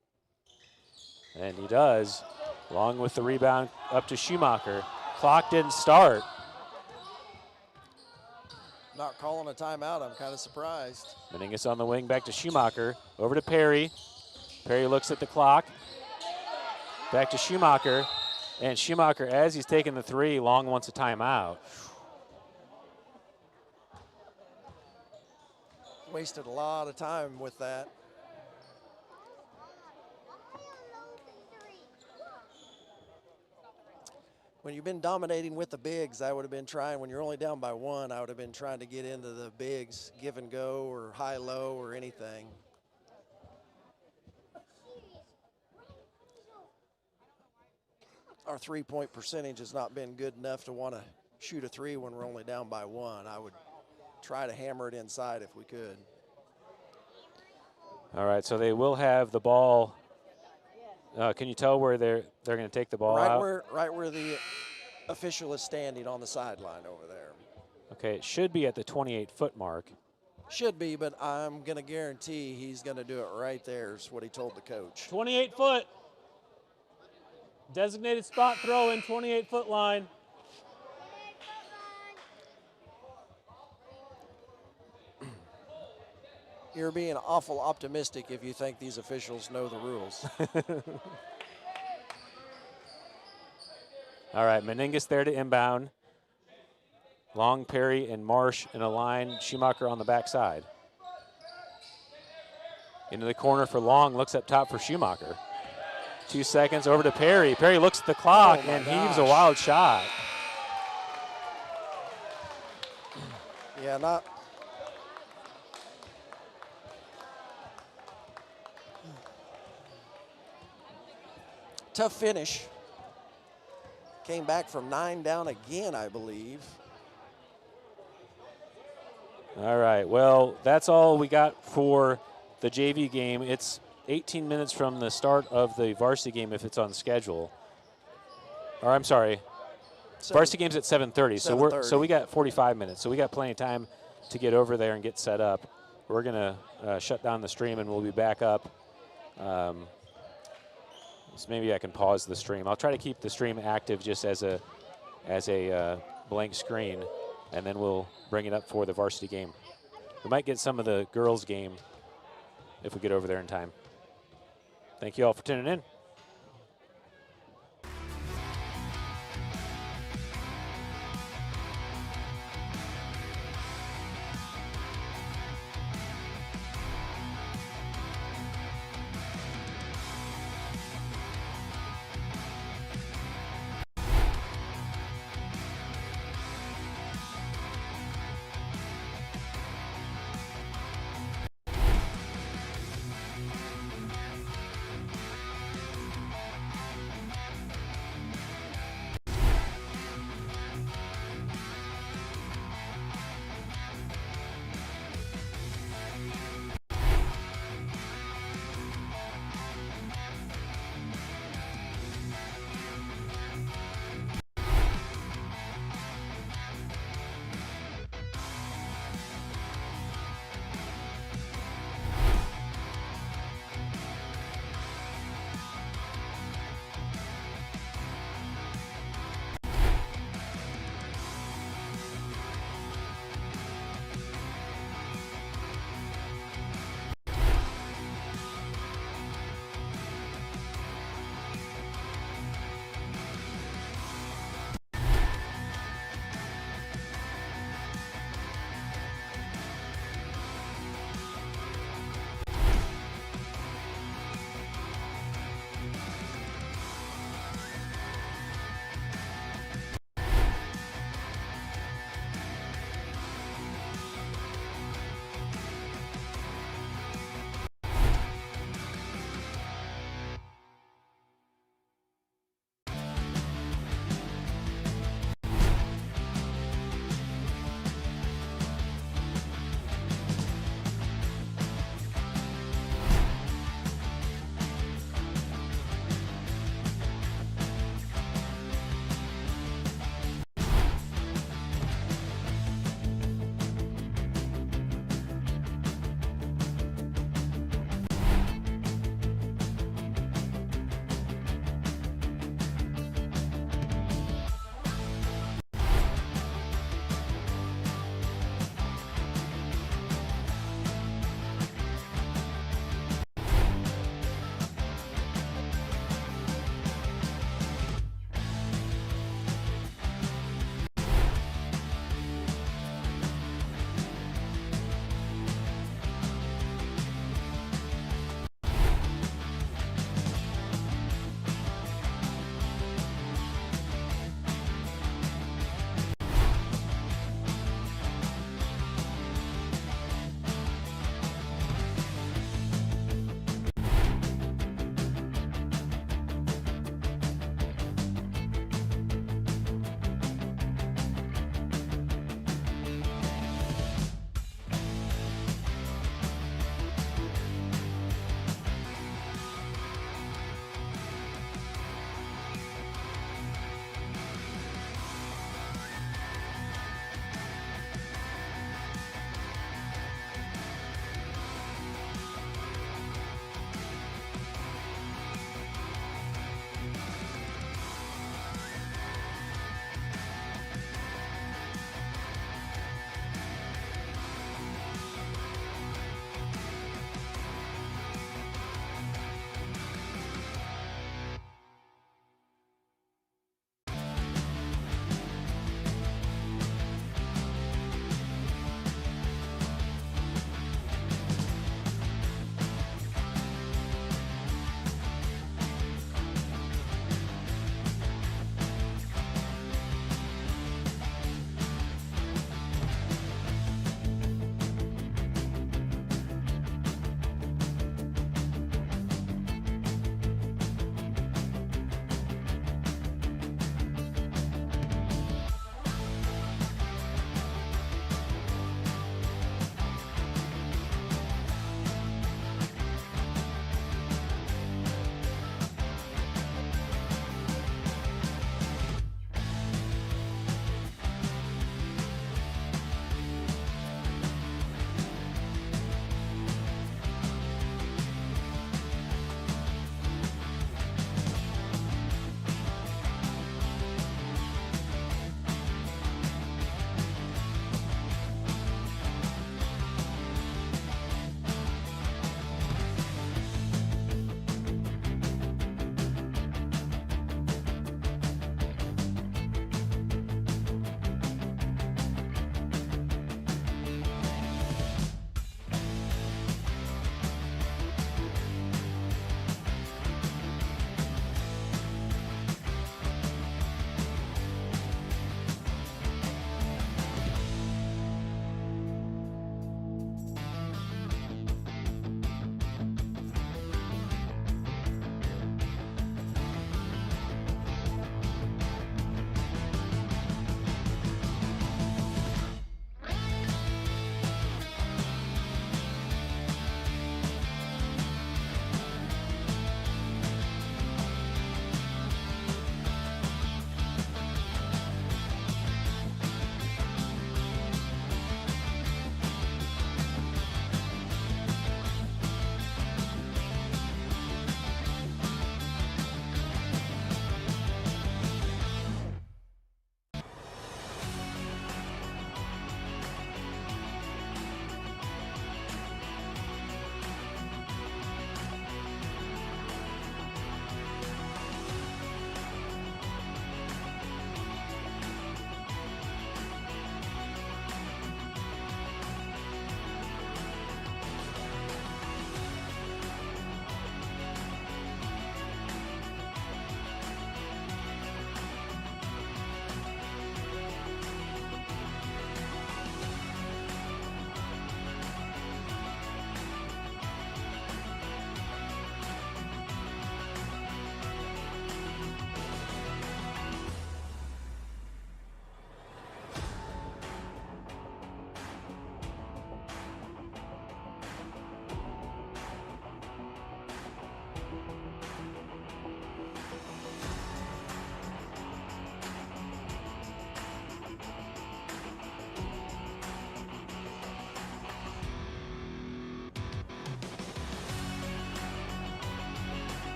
[SPEAKER 1] And he does, along with the rebound up to Schumacher. Clock didn't start.
[SPEAKER 2] Not calling a timeout, I'm kind of surprised.
[SPEAKER 1] Meningus on the wing, back to Schumacher, over to Perry. Perry looks at the clock. Back to Schumacher, and Schumacher, as he's taking the 3, Long wants a timeout.
[SPEAKER 2] Wasted a lot of time with that. When you've been dominating with the bigs, I would have been trying, when you're only down by 1, I would have been trying to get into the bigs, give and go or high-low or anything. Our 3-point percentage has not been good enough to want to shoot a 3 when we're only down by 1. I would try to hammer it inside if we could.
[SPEAKER 1] All right, so they will have the ball. Can you tell where they're going to take the ball out?
[SPEAKER 2] Right where the official is standing on the sideline over there.
[SPEAKER 1] Okay, it should be at the 28-foot mark.
[SPEAKER 2] Should be, but I'm going to guarantee he's going to do it right there is what he told the coach.
[SPEAKER 3] 28-foot. Designated spot throw in 28-foot line.
[SPEAKER 2] You're being awful optimistic if you think these officials know the rules.
[SPEAKER 1] All right, Meningus there to inbound. Long, Perry, and Marsh in a line. Schumacher on the backside. Into the corner for Long, looks up top for Schumacher. 2 seconds over to Perry. Perry looks at the clock
[SPEAKER 2] Oh, my
[SPEAKER 1] and heaves a
[SPEAKER 2] gosh.
[SPEAKER 1] wild shot.
[SPEAKER 2] Yeah, not. Tough finish. Came back from 9 down again, I believe.
[SPEAKER 1] All right, well, that's all we got for the JV game. It's 18 minutes from the start of the varsity game if it's on schedule. Or I'm sorry, varsity game's at 7:30. So we got 45 minutes. So we got plenty of time to get over there and get set up. We're gonna shut down the stream and we'll be back up. So maybe I can pause the stream. I'll try to keep the stream active just as a blank screen, and then we'll bring it up for the varsity game. We might get some of the girls' game if we get over there in time. Thank you all for tuning in.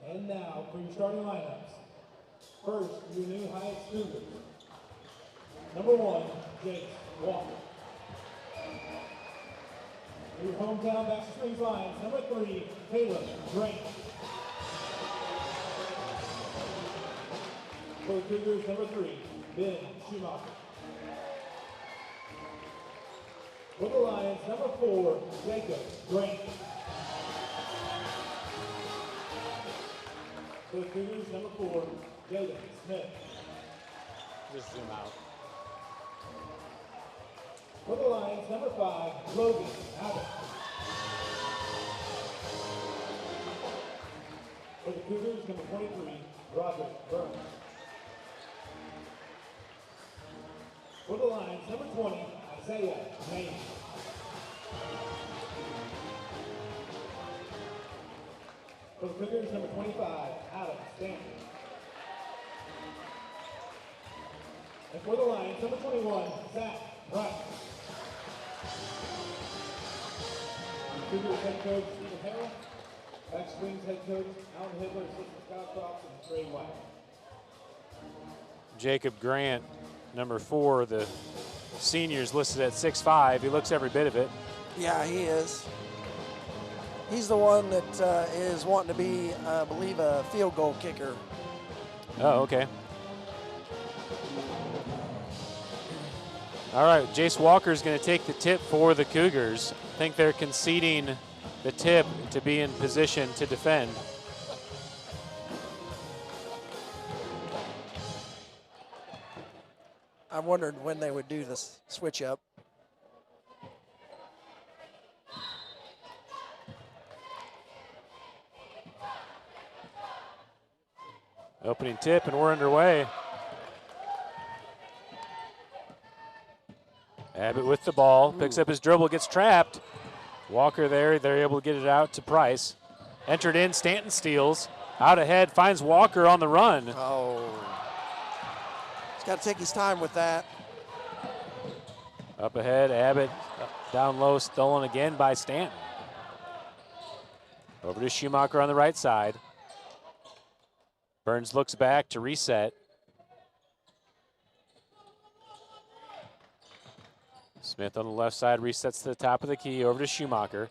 [SPEAKER 4] And now for your starting lineups. First, your new Heights Cougars. Number 1, Jace Walker. Your hometown Baxter Springs Lions, number 3, Caleb Grant. For the Cougars, number 3, Ben Schumacher. For the Lions, number 4, Jacob Grant. For the Cougars, number 4, Jaden Smith.
[SPEAKER 3] Just zoom out.
[SPEAKER 4] For the Lions, number 5, Logan Abbott. For the Cougars, number 23, Roderick Burns. For the Lions, number 20, Isaiah Mays. For the Cougars, number 25, Adam Stanton. And for the Lions, number 21, Zach Price. Cougars head coach Stephen Harrell, Baxter Springs head coach Alan Hitler, assistant Scott Croft, and Trey White.
[SPEAKER 1] Jacob Grant, number 4, the senior's listed at 6'5". He looks every bit of it.
[SPEAKER 2] Yeah, he is. He's the one that is wanting to be, I believe, a field goal kicker.
[SPEAKER 1] Oh, okay. All right, Jace Walker's going to take the tip for the Cougars. I think they're conceding the tip to be in position to defend.
[SPEAKER 2] I wondered when they would do this switch up.
[SPEAKER 1] Opening tip, and we're underway. Abbott with the ball, picks up his dribble, gets trapped. Walker there, they're able to get it out to Price. Entered in, Stanton steals. Out ahead, finds Walker on the run.
[SPEAKER 2] Oh. He's got to take his time with that.
[SPEAKER 1] Up ahead, Abbott down low, stolen again by Stanton. Over to Schumacher on the right side. Burns looks back to reset. Smith on the left side resets to the top of the key, over to Schumacher.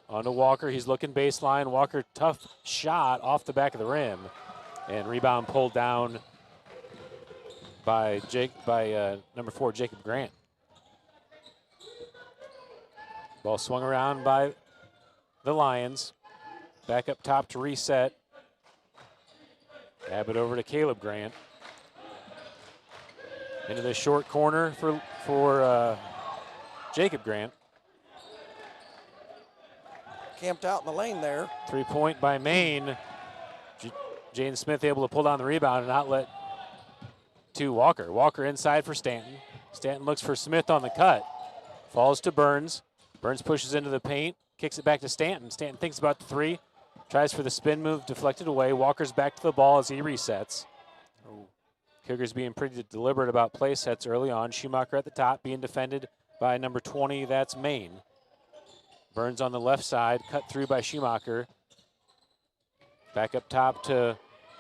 [SPEAKER 1] Onto Walker, he's looking baseline. Walker, tough shot off the back of the rim. And rebound pulled down by number 4, Jacob Grant. Ball swung around by the Lions. Back up top to reset. Abbott over to Caleb Grant. Into the short corner for Jacob Grant.
[SPEAKER 2] Camped out in the lane there.
[SPEAKER 1] 3-point by Maine. Jaden Smith able to pull down the rebound and outlet to Walker. Walker inside for Stanton. Stanton looks for Smith on the cut. Falls to Burns. Burns pushes into the paint. Kicks it back to Stanton. Stanton thinks about the 3. Tries for the spin move, deflected away. Walker's back to the ball as he resets. Cougars being pretty deliberate about play sets early on. Schumacher at the top being defended by number 20, that's Maine. Burns on the left side, cut through by Schumacher. Back up top to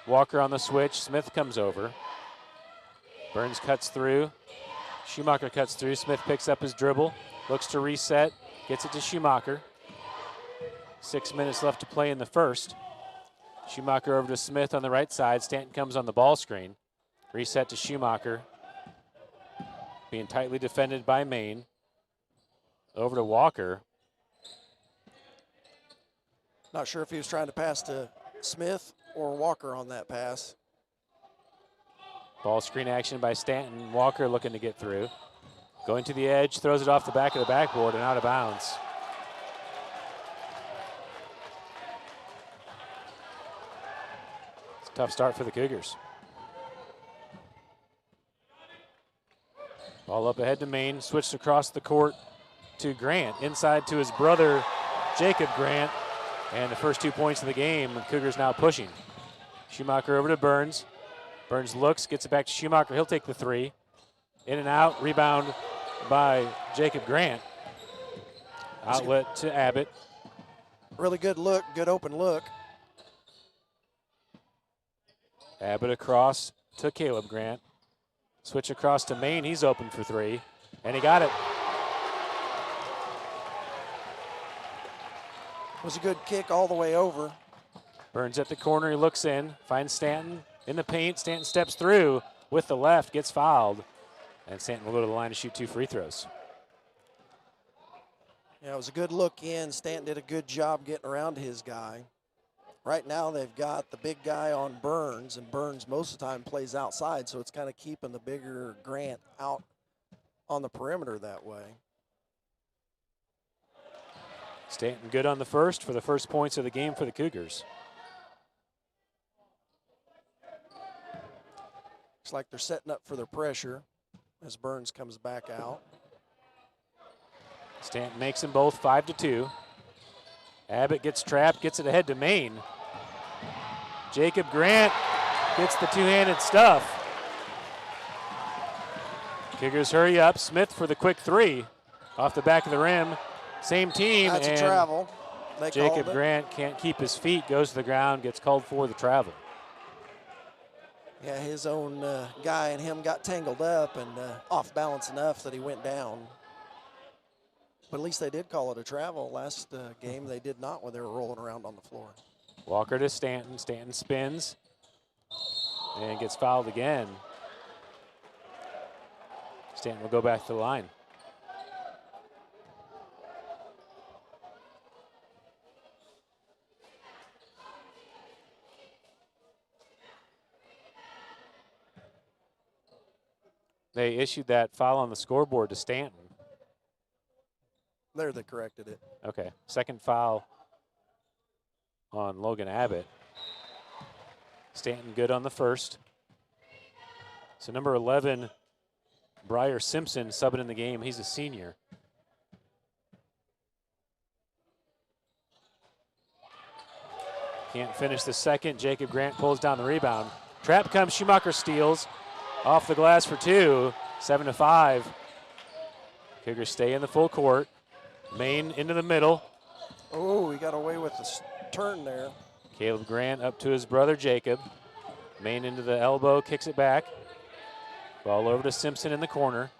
[SPEAKER 1] Walker on the switch. Smith comes over. Burns cuts through. Schumacher cuts through. Smith picks up his dribble, looks to reset, gets it to Schumacher. 6 minutes left to play in the first. Schumacher over to Smith on the right side. Stanton comes on the ball screen. Reset to Schumacher. Being tightly defended by Maine. Over to Walker.
[SPEAKER 2] Not sure if he was trying to pass to Smith or Walker on that pass.
[SPEAKER 1] Ball screen action by Stanton. Walker looking to get through. Going to the edge, throws it off the back of the backboard and out of bounds. It's a tough start for the Cougars. Ball up ahead to Maine, switched across the court to Grant. Inside to his brother, Jacob Grant. And the first 2 points of the game, the Cougars now pushing. Schumacher over to Burns. Burns looks, gets it back to Schumacher. He'll take the 3. In and out, rebound by Jacob Grant. Outlet to Abbott.
[SPEAKER 2] Really good look, good open look.
[SPEAKER 1] Abbott across to Caleb Grant. Switch across to Maine. He's open for three, and he got it.
[SPEAKER 2] Was a good kick all the way over.
[SPEAKER 1] Burns at the corner. He looks in, finds Stanton in the paint. Stanton steps through with the left, gets fouled, and Stanton will go to the line to shoot 2 free throws.
[SPEAKER 2] Yeah, it was a good look in. Stanton did a good job getting around his guy. Right now they've got the big guy on Burns, and Burns most of the time plays outside, so it's kind of keeping the bigger Grant out on the perimeter that way.
[SPEAKER 1] Stanton good on the first for the first points of the game for the Cougars.
[SPEAKER 2] Looks like they're setting up for their pressure as Burns comes back out.
[SPEAKER 1] Stanton makes them both 5-2. Abbott gets trapped, gets it ahead to Maine. Jacob Grant gets the two-handed stuff. Cougars hurry up. Smith for the quick three off the back of the rim. Same team.
[SPEAKER 2] That's
[SPEAKER 1] and
[SPEAKER 2] a travel. They
[SPEAKER 1] Jacob
[SPEAKER 2] called it.
[SPEAKER 1] Grant can't keep his feet, goes to the ground, gets called for the travel.
[SPEAKER 2] Yeah, his own guy and him got tangled up and off balance enough that he went down. But at least they did call it a travel. Last game they did not when they were rolling around on the floor.
[SPEAKER 1] Walker to Stanton. Stanton spins and gets fouled again. Stanton will go back to the line. They issued that foul on the scoreboard to Stanton.
[SPEAKER 2] There they corrected it.
[SPEAKER 1] Okay, second foul on Logan Abbott. Stanton good on the first. So number 11, Briar Simpson, subbing in the game. He's a senior. Can't finish the second. Jacob Grant pulls down the rebound. Trap comes, Schumacher steals. Off the glass for two, 7-5. Cougars stay in the full court. Maine into the middle.
[SPEAKER 2] Oh, he got away with the turn there.
[SPEAKER 1] Caleb Grant up to his brother Jacob. Maine into the elbow, kicks it back. Ball over to Simpson in the corner.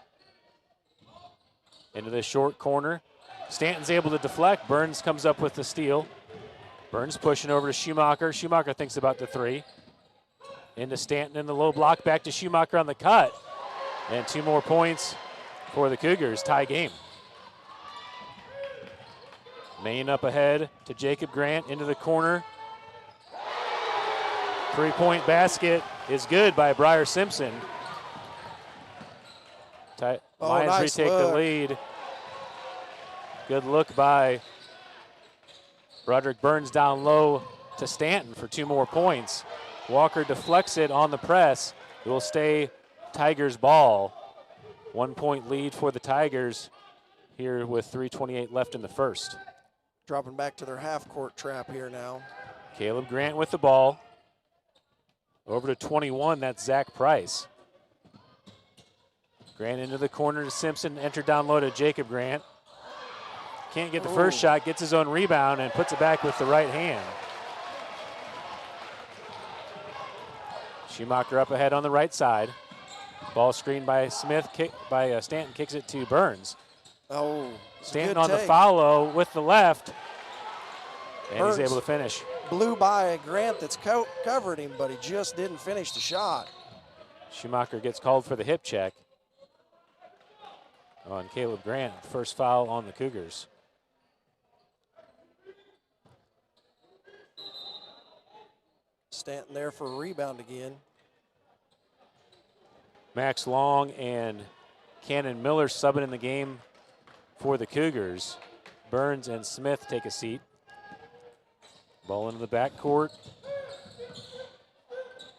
[SPEAKER 1] Into the short corner. Stanton's able to deflect. Burns comes up with the steal. Burns pushing over to Schumacher. Schumacher thinks about the three. Into Stanton in the low block, back to Schumacher on the cut. And 2 more points for the Cougars, tie game. Maine up ahead to Jacob Grant into the corner. 3-point basket is good by Briar Simpson. Lions
[SPEAKER 2] nice
[SPEAKER 1] retake
[SPEAKER 2] look.
[SPEAKER 1] the lead. Good look by Broderick Burns down low to Stanton for 2 more points. Walker deflects it on the press. It will stay Tigers ball. 1-point lead for the Tigers here with 3:28 left in the first.
[SPEAKER 2] Dropping back to their half-court trap here now.
[SPEAKER 1] Caleb Grant with the ball. Over to 21, that's Zach Price. Grant into the corner to Simpson, entered down low to Jacob Grant. Can't get the first shot, gets his own rebound and puts it back with the right hand. Schumacher up ahead on the right side. Ball screened by Smith, Stanton kicks it to Burns.
[SPEAKER 2] Oh,
[SPEAKER 1] Stanton on the follow with the left, and
[SPEAKER 2] Burns
[SPEAKER 1] he's able to finish.
[SPEAKER 2] blew by a Grant that's covered him, but he just didn't finish the shot.
[SPEAKER 1] Schumacher gets called for the hip check on Caleb Grant. First foul on the Cougars.
[SPEAKER 2] Stanton there for a rebound again.
[SPEAKER 1] Max Long and Cannon Miller subbing in the game for the Cougars. Burns and Smith take a seat. Ball into the backcourt.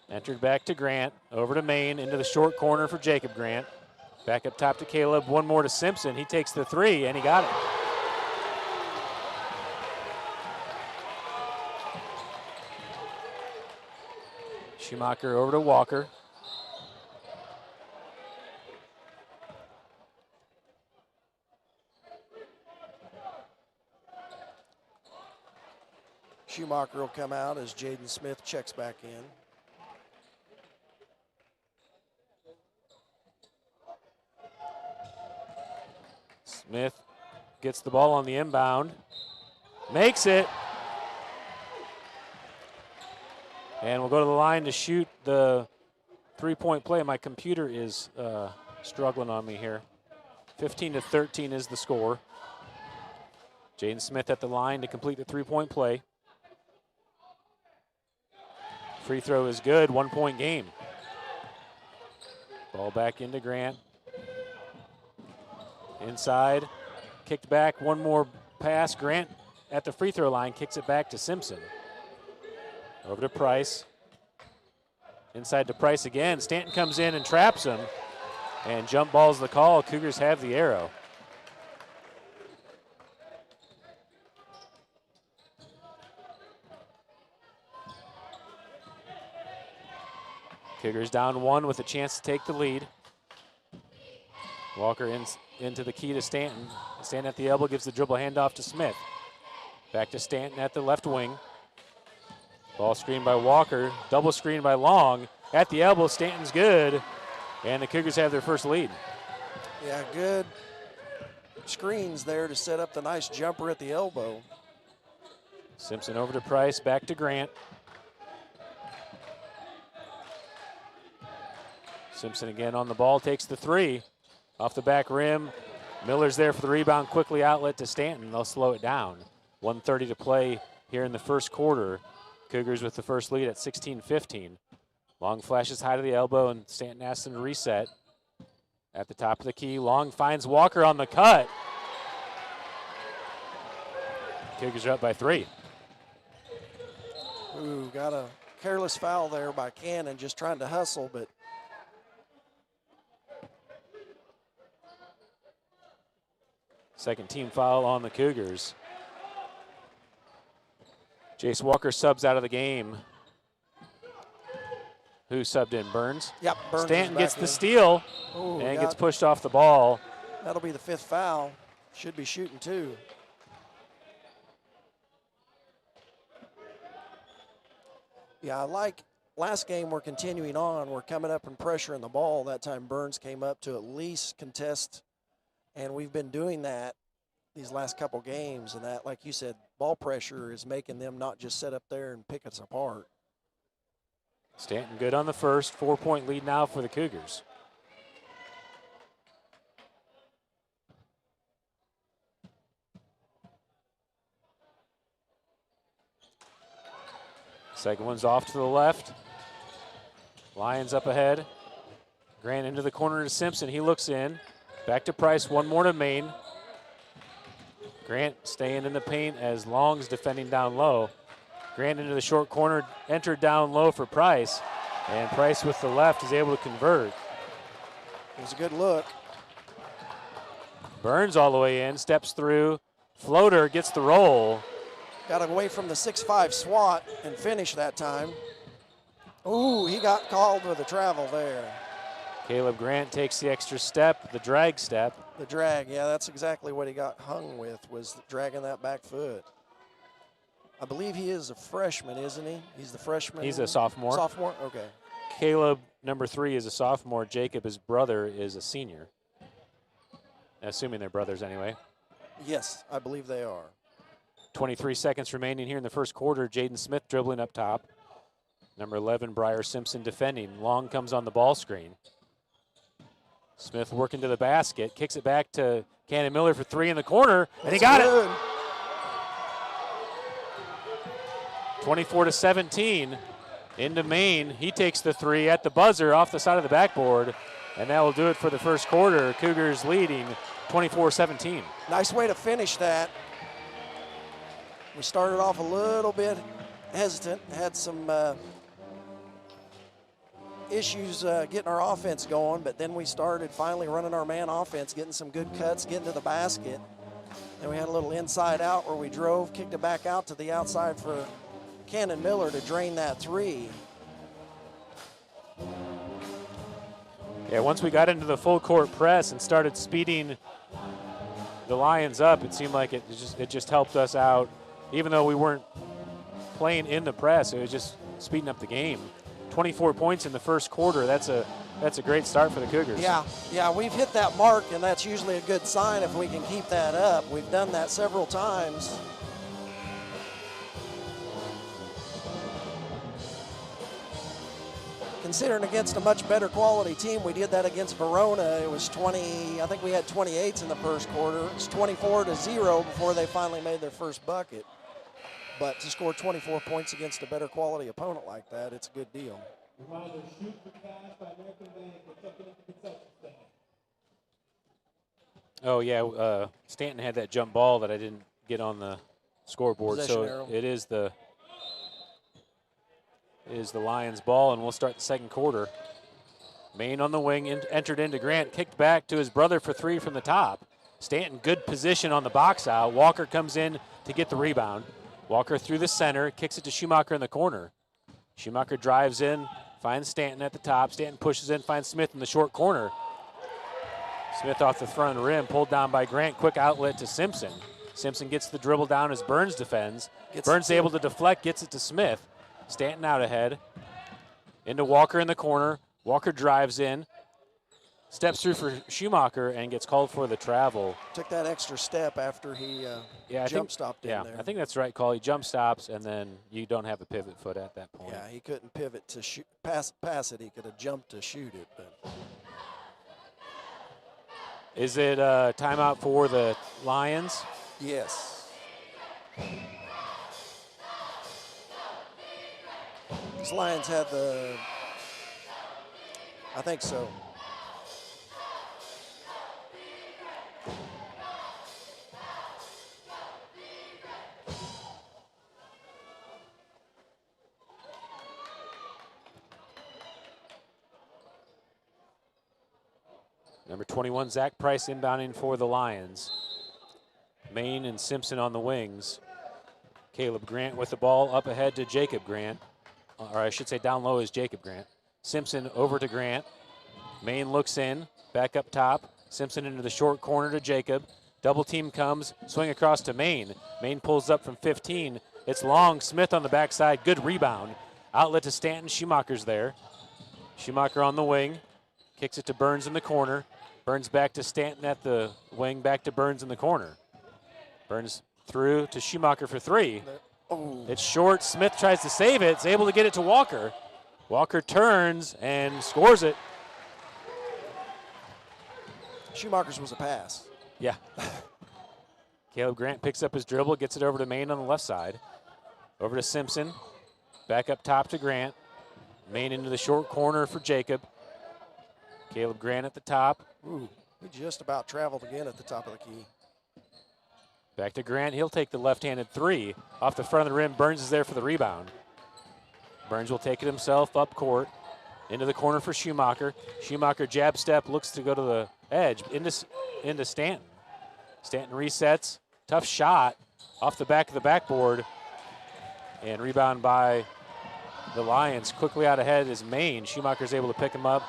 [SPEAKER 1] Entered back to Grant. Over to Maine, into the short corner for Jacob Grant. Back up top to Caleb. One more to Simpson. He takes the three, and he got it. Schumacher over to Walker.
[SPEAKER 2] Schumacher will come out as Jaden Smith checks back in.
[SPEAKER 1] Smith gets the ball on the inbound, makes it, and we'll go to the line to shoot the three-point play. My computer is struggling on me here. 15-13 is the score. Jaden Smith at the line to complete the three-point play. Free throw is good, 1-point game. Ball back into Grant. Inside, kicked back, one more pass. Grant at the free throw line kicks it back to Simpson. Over to Price. Inside to Price again. Stanton comes in and traps him. And jump ball's the call. Cougars have the arrow. Cougars down one with a chance to take the lead. Walker into the key to Stanton. Stanton at the elbow gives the dribble handoff to Smith. Back to Stanton at the left wing. Ball screened by Walker. Double screen by Long. At the elbow, Stanton's good. And the Cougars have their first lead.
[SPEAKER 2] Yeah, good screens there to set up the nice jumper at the elbow.
[SPEAKER 1] Simpson over to Price, back to Grant. Simpson again on the ball, takes the three. Off the back rim. Miller's there for the rebound, quickly outlet to Stanton. They'll slow it down. 1:30 to play here in the first quarter. Cougars with the first lead at 16-15. Long flashes high to the elbow, and Stanton asks him to reset. At the top of the key, Long finds Walker on the cut. Cougars are up by 3.
[SPEAKER 2] Ooh, got a careless foul there by Cannon, just trying to hustle, but
[SPEAKER 1] second team foul on the Cougars. Jace Walker subs out of the game. Who subbed in? Burns?
[SPEAKER 2] Yep, Burns.
[SPEAKER 1] Stanton gets the
[SPEAKER 2] in.
[SPEAKER 1] steal.
[SPEAKER 2] Ooh,
[SPEAKER 1] and gets pushed off the ball.
[SPEAKER 2] That'll be the 5th foul. Should be shooting 2. Yeah, I like last game we're continuing on. We're coming up and pressuring the ball. That time Burns came up to at least contest, and we've been doing that these last couple games, and that, like you said, ball pressure is making them not just sit up there and pick us apart.
[SPEAKER 1] Stanton good on the first. 4-point lead now for the Cougars. Second one's off to the left. Lions up ahead. Grant into the corner to Simpson. He looks in. Back to Price. One more to Maine. Grant staying in the paint as Long's defending down low. Grant into the short corner, entered down low for Price. And Price with the left is able to convert.
[SPEAKER 2] It was a good look.
[SPEAKER 1] Burns all the way in, steps through. Floater gets the roll.
[SPEAKER 2] Got away from the 6'5" SWAT and finished that time. Ooh, he got called with a travel there.
[SPEAKER 1] Caleb Grant takes the extra step, the drag step.
[SPEAKER 2] The drag, yeah, that's exactly what he got hung with, was dragging that back foot. I believe he is a freshman, isn't he? He's the freshman.
[SPEAKER 1] He's a sophomore.
[SPEAKER 2] Sophomore, okay.
[SPEAKER 1] Caleb, number 3, is a sophomore. Jacob, his brother, is a senior. Assuming they're brothers anyway.
[SPEAKER 2] Yes, I believe they are.
[SPEAKER 1] 23 seconds remaining here in the first quarter. Jaden Smith dribbling up top. Number 11, Briar Simpson defending. Long comes on the ball screen. Smith working to the basket, kicks it back to Cannon Miller for 3 in the corner, and he got it. 24-17 into Maine. He takes the 3 at the buzzer off the side of the backboard, and that will do it for the first quarter. Cougars leading 24-17.
[SPEAKER 2] Nice way to finish that. We started off a little bit hesitant, had some issues getting our offense going, but then we started finally running our man offense, getting some good cuts, getting to the basket. Then we had a little inside out where we drove, kicked it back out to the outside for Cannon Miller to drain that 3.
[SPEAKER 1] Yeah, once we got into the full court press and started speeding the Lions up, it seemed like it just helped us out. Even though we weren't playing in the press. It was just speeding up the game. 24 points in the first quarter. That's a great start for the Cougars.
[SPEAKER 2] Yeah, we've hit that mark, and that's usually a good sign if we can keep that up. We've done that several times. Considering against a much better quality team, we did that against Verona. It was 20, I think we had 28s in the first quarter. It was 24-0 before they finally made their first bucket. But to score 24 points against a better quality opponent like that, it's a good deal.
[SPEAKER 4] Reminder, shoot for cash by American Bank. It's up into the concession stand.
[SPEAKER 1] Oh, yeah, Stanton had that jump ball that I didn't get on the scoreboard.
[SPEAKER 2] Possession
[SPEAKER 1] so
[SPEAKER 2] arrow.
[SPEAKER 1] it is the Lions ball, and we'll start the second quarter. Main on the wing, entered into Grant, kicked back to his brother for three from the top. Stanton, good position on the box out. Walker comes in to get the rebound. Walker through the center, kicks it to Schumacher in the corner. Schumacher drives in, finds Stanton at the top. Stanton pushes in, finds Smith in the short corner. Smith off the front rim, pulled down by Grant. Quick outlet to Simpson. Simpson gets the dribble down as Burns defends. Burns able to deflect, gets it to Smith. Stanton out ahead. Into Walker in the corner. Walker drives in. Steps through for Schumacher and gets called for the travel.
[SPEAKER 2] Took that extra step after he stopped in there.
[SPEAKER 1] I think that's the right call. He jump stops, and then you don't have a pivot foot at that point.
[SPEAKER 2] Yeah, he couldn't pivot to shoot, pass it. He could have jumped to shoot it. But
[SPEAKER 1] Is it a timeout for the Lions?
[SPEAKER 2] yes. These Lions had I think so.
[SPEAKER 1] Number 21, Zach Price inbounding for the Lions. Main and Simpson on the wings. Caleb Grant with the ball up ahead to Jacob Grant. Or I should say down low is Jacob Grant. Simpson over to Grant. Main looks in, back up top. Simpson into the short corner to Jacob. Double team comes, swing across to Main. Main pulls up from 15. It's long, Smith on the backside, good rebound. Outlet to Stanton, Schumacher's there. Schumacher on the wing, kicks it to Burns in the corner. Burns back to Stanton at the wing, back to Burns in the corner. Burns through to Schumacher for three.
[SPEAKER 2] Oh.
[SPEAKER 1] It's short, Smith tries to save it, is able to get it to Walker. Walker turns and scores it.
[SPEAKER 2] Schumacher's was a pass.
[SPEAKER 1] Yeah. Caleb Grant picks up his dribble, gets it over to Main on the left side. Over to Simpson, back up top to Grant. Main into the short corner for Jacob. Caleb Grant at the top.
[SPEAKER 2] Ooh, he just about traveled again at the top of the key.
[SPEAKER 1] Back to Grant, he'll take the left-handed three. Off the front of the rim, Burns is there for the rebound. Burns will take it himself up court. Into the corner for Schumacher. Schumacher jab step, looks to go to the edge, into Stanton. Stanton resets, tough shot off the back of the backboard. And rebound by the Lions. Quickly out ahead is Main. Schumacher's able to pick him up.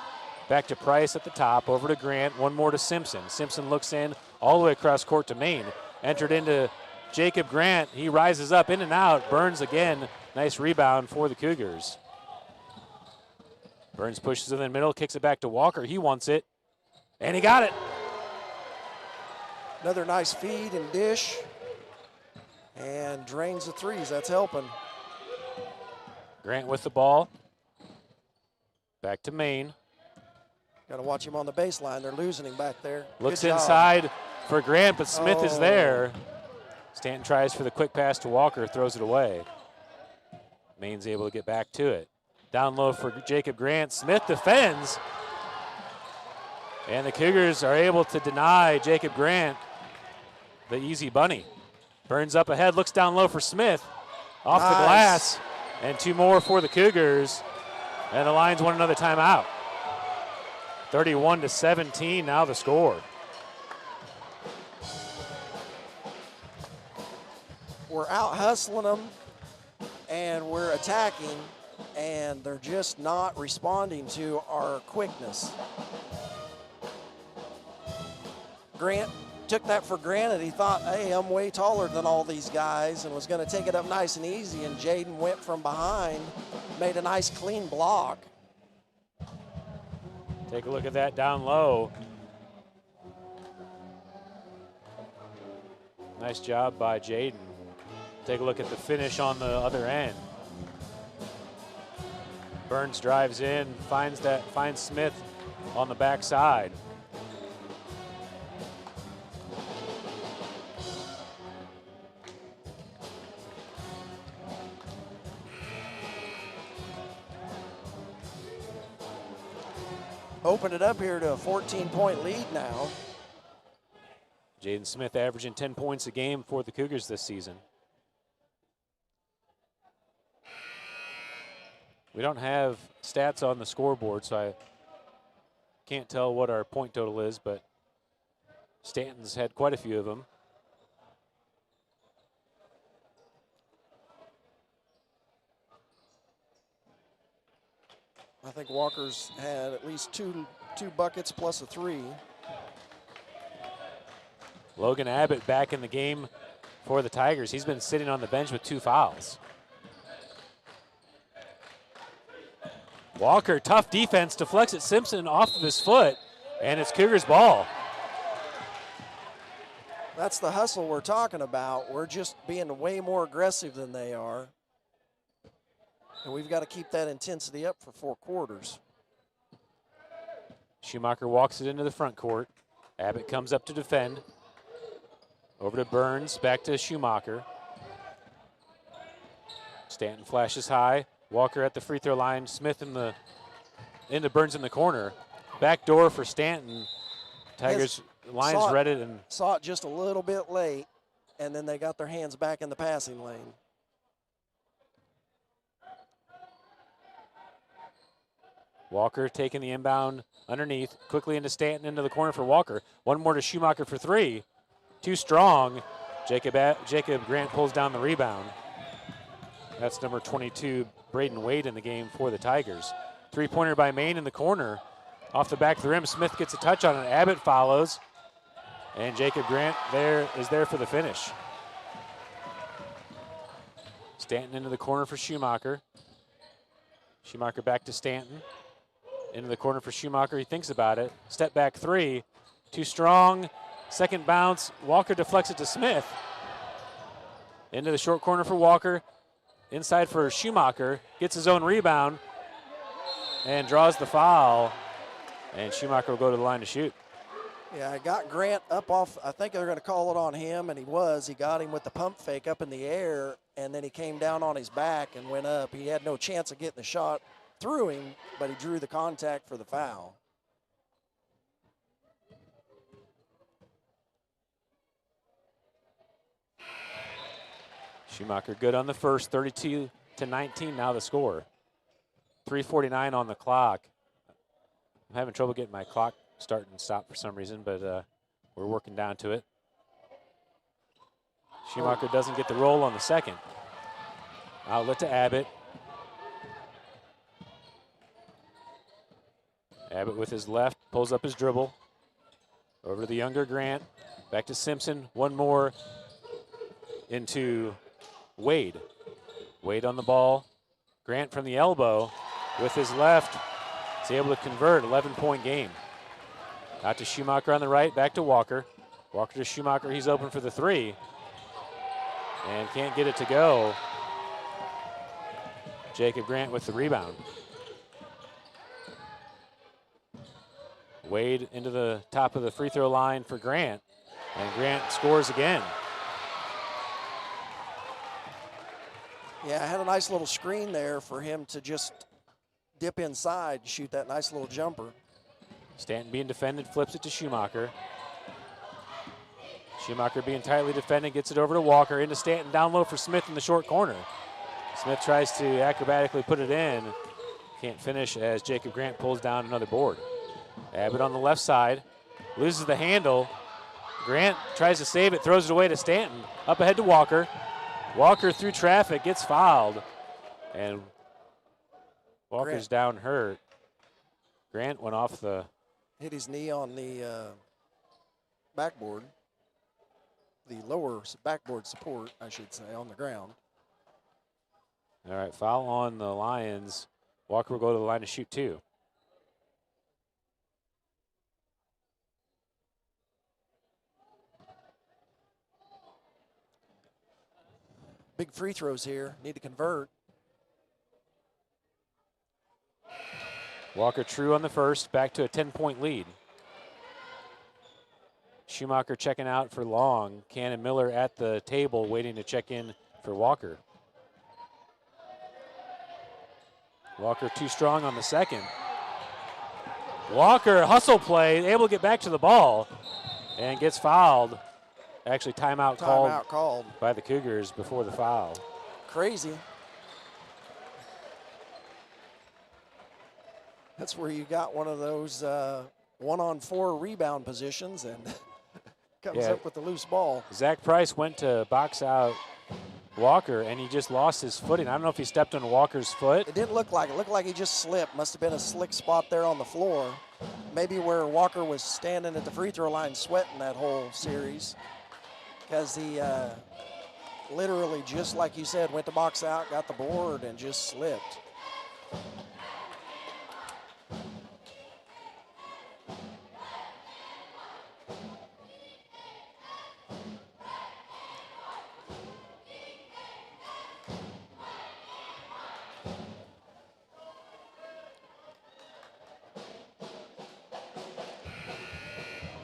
[SPEAKER 1] Back to Price at the top, over to Grant, one more to Simpson. Simpson looks in, all the way across court to Main. Entered into Jacob Grant. He rises up, in and out. Burns again. Nice rebound for the Cougars. Burns pushes in the middle, kicks it back to Walker. He wants it, and he got it.
[SPEAKER 2] Another nice feed and dish. And drains the threes. That's helping.
[SPEAKER 1] Grant with the ball. Back to Main.
[SPEAKER 2] Got to watch him on the baseline. They're losing him back there.
[SPEAKER 1] Looks
[SPEAKER 2] Good job.
[SPEAKER 1] inside for Grant, but Smith is
[SPEAKER 2] Oh.
[SPEAKER 1] there. Stanton tries for the quick pass to Walker, throws it away. Main's able to get back to it. Down low for Jacob Grant. Smith defends. And the Cougars are able to deny Jacob Grant the easy bunny. Burns up ahead, looks down low for Smith. Off the
[SPEAKER 2] Nice.
[SPEAKER 1] glass. And two more for the Cougars. And the Lions want another timeout. 31-17 now the score.
[SPEAKER 2] We're out hustling them and we're attacking, and they're just not responding to our quickness. Grant took that for granted. He thought, hey, I'm way taller than all these guys, and was going to take it up nice and easy, and Jaden went from behind, made a nice clean block.
[SPEAKER 1] Take a look at that down low. Nice job by Jaden. Take a look at the finish on the other end. Burns drives in, finds Smith on the backside.
[SPEAKER 2] Open it up here to a 14-point lead now.
[SPEAKER 1] Jaden Smith averaging 10 points a game for the Cougars this season. We don't have stats on the scoreboard, so I can't tell what our point total is, but Stanton's had quite a few of them.
[SPEAKER 2] I think Walker's had at least two buckets plus a 3.
[SPEAKER 1] Logan Abbott back in the game for the Tigers. He's been sitting on the bench with 2 fouls. Walker, tough defense, deflects it Simpson off of his foot, and it's Cougars ball.
[SPEAKER 2] That's the hustle we're talking about. We're just being way more aggressive than they are. And we've got to keep that intensity up for 4 quarters.
[SPEAKER 1] Schumacher walks it into the front court. Abbott comes up to defend. Over to Burns, back to Schumacher. Stanton flashes high. Walker at the free throw line. Smith into Burns in the corner. Back door for Stanton. Tigers lines read it and
[SPEAKER 2] saw it just a little bit late, and then they got their hands back in the passing lane.
[SPEAKER 1] Walker taking the inbound underneath, quickly into Stanton, into the corner for Walker. One more to Schumacher for 3. Too strong. Jacob Grant pulls down the rebound. That's number 22, Braden Wade, in the game for the Tigers. 3-pointer by Maine in the corner. Off the back of the rim, Smith gets a touch on it. Abbott follows. And Jacob Grant is there for the finish. Stanton into the corner for Schumacher. Schumacher back to Stanton. Into the corner for Schumacher. He thinks about it. Step back 3. Too strong. Second bounce. Walker deflects it to Smith. Into the short corner for Walker. Inside for Schumacher. Gets his own rebound. And draws the foul. And Schumacher will go to the line to shoot.
[SPEAKER 2] Yeah, I got Grant up off. I think they're going to call it on him, and he was. He got him with the pump fake up in the air, and then he came down on his back and went up. He had no chance of getting the shot through him, but he drew the contact for the foul.
[SPEAKER 1] Schumacher good on the first, 32-19 now the score. 3:49 on the clock. I'm having trouble getting my clock start and stop for some reason, but we're working down to it. Schumacher doesn't get the roll on the second. Outlet to Abbott. Abbott with his left, pulls up his dribble. Over to the younger Grant. Back to Simpson. One more into Wade. Wade on the ball. Grant from the elbow with his left is able to convert. 11-point game. Out to Schumacher on the right, back to Walker. Walker to Schumacher, he's open for the 3. And can't get it to go. Jacob Grant with the rebound. Wade into the top of the free throw line for Grant. And Grant scores again.
[SPEAKER 2] Yeah, I had a nice little screen there for him to just dip inside, shoot that nice little jumper.
[SPEAKER 1] Stanton being defended, flips it to Schumacher. Schumacher being tightly defended, gets it over to Walker, into Stanton, down low for Smith in the short corner. Smith tries to acrobatically put it in. Can't finish as Jacob Grant pulls down another board. Abbott on the left side, loses the handle. Grant tries to save it, throws it away to Stanton. Up ahead to Walker. Walker through traffic, gets fouled. And Walker's down hurt. Grant went off the...
[SPEAKER 2] Hit his knee on the backboard. the lower backboard support, I should say, on the ground.
[SPEAKER 1] All right, foul on the Lions. Walker will go to the line to shoot 2.
[SPEAKER 2] Big free throws here. Need to convert.
[SPEAKER 1] Walker true on the first, back to a 10-point lead. Schumacher checking out for Long. Cannon Miller at the table waiting to check in for Walker. Walker too strong on the second. Walker, hustle play, able to get back to the ball and gets fouled. Actually, timeout called by the Cougars before the foul.
[SPEAKER 2] Crazy. That's where you got one of those 1-on-4 rebound positions and comes up with the loose ball.
[SPEAKER 1] Zach Price went to box out Walker, and he just lost his footing. I don't know if he stepped on Walker's foot.
[SPEAKER 2] It didn't look like it. It looked like he just slipped. Must have been a slick spot there on the floor. Maybe where Walker was standing at the free throw line sweating that whole series, because he literally, just like you said, went to box out, got the board, and just slipped.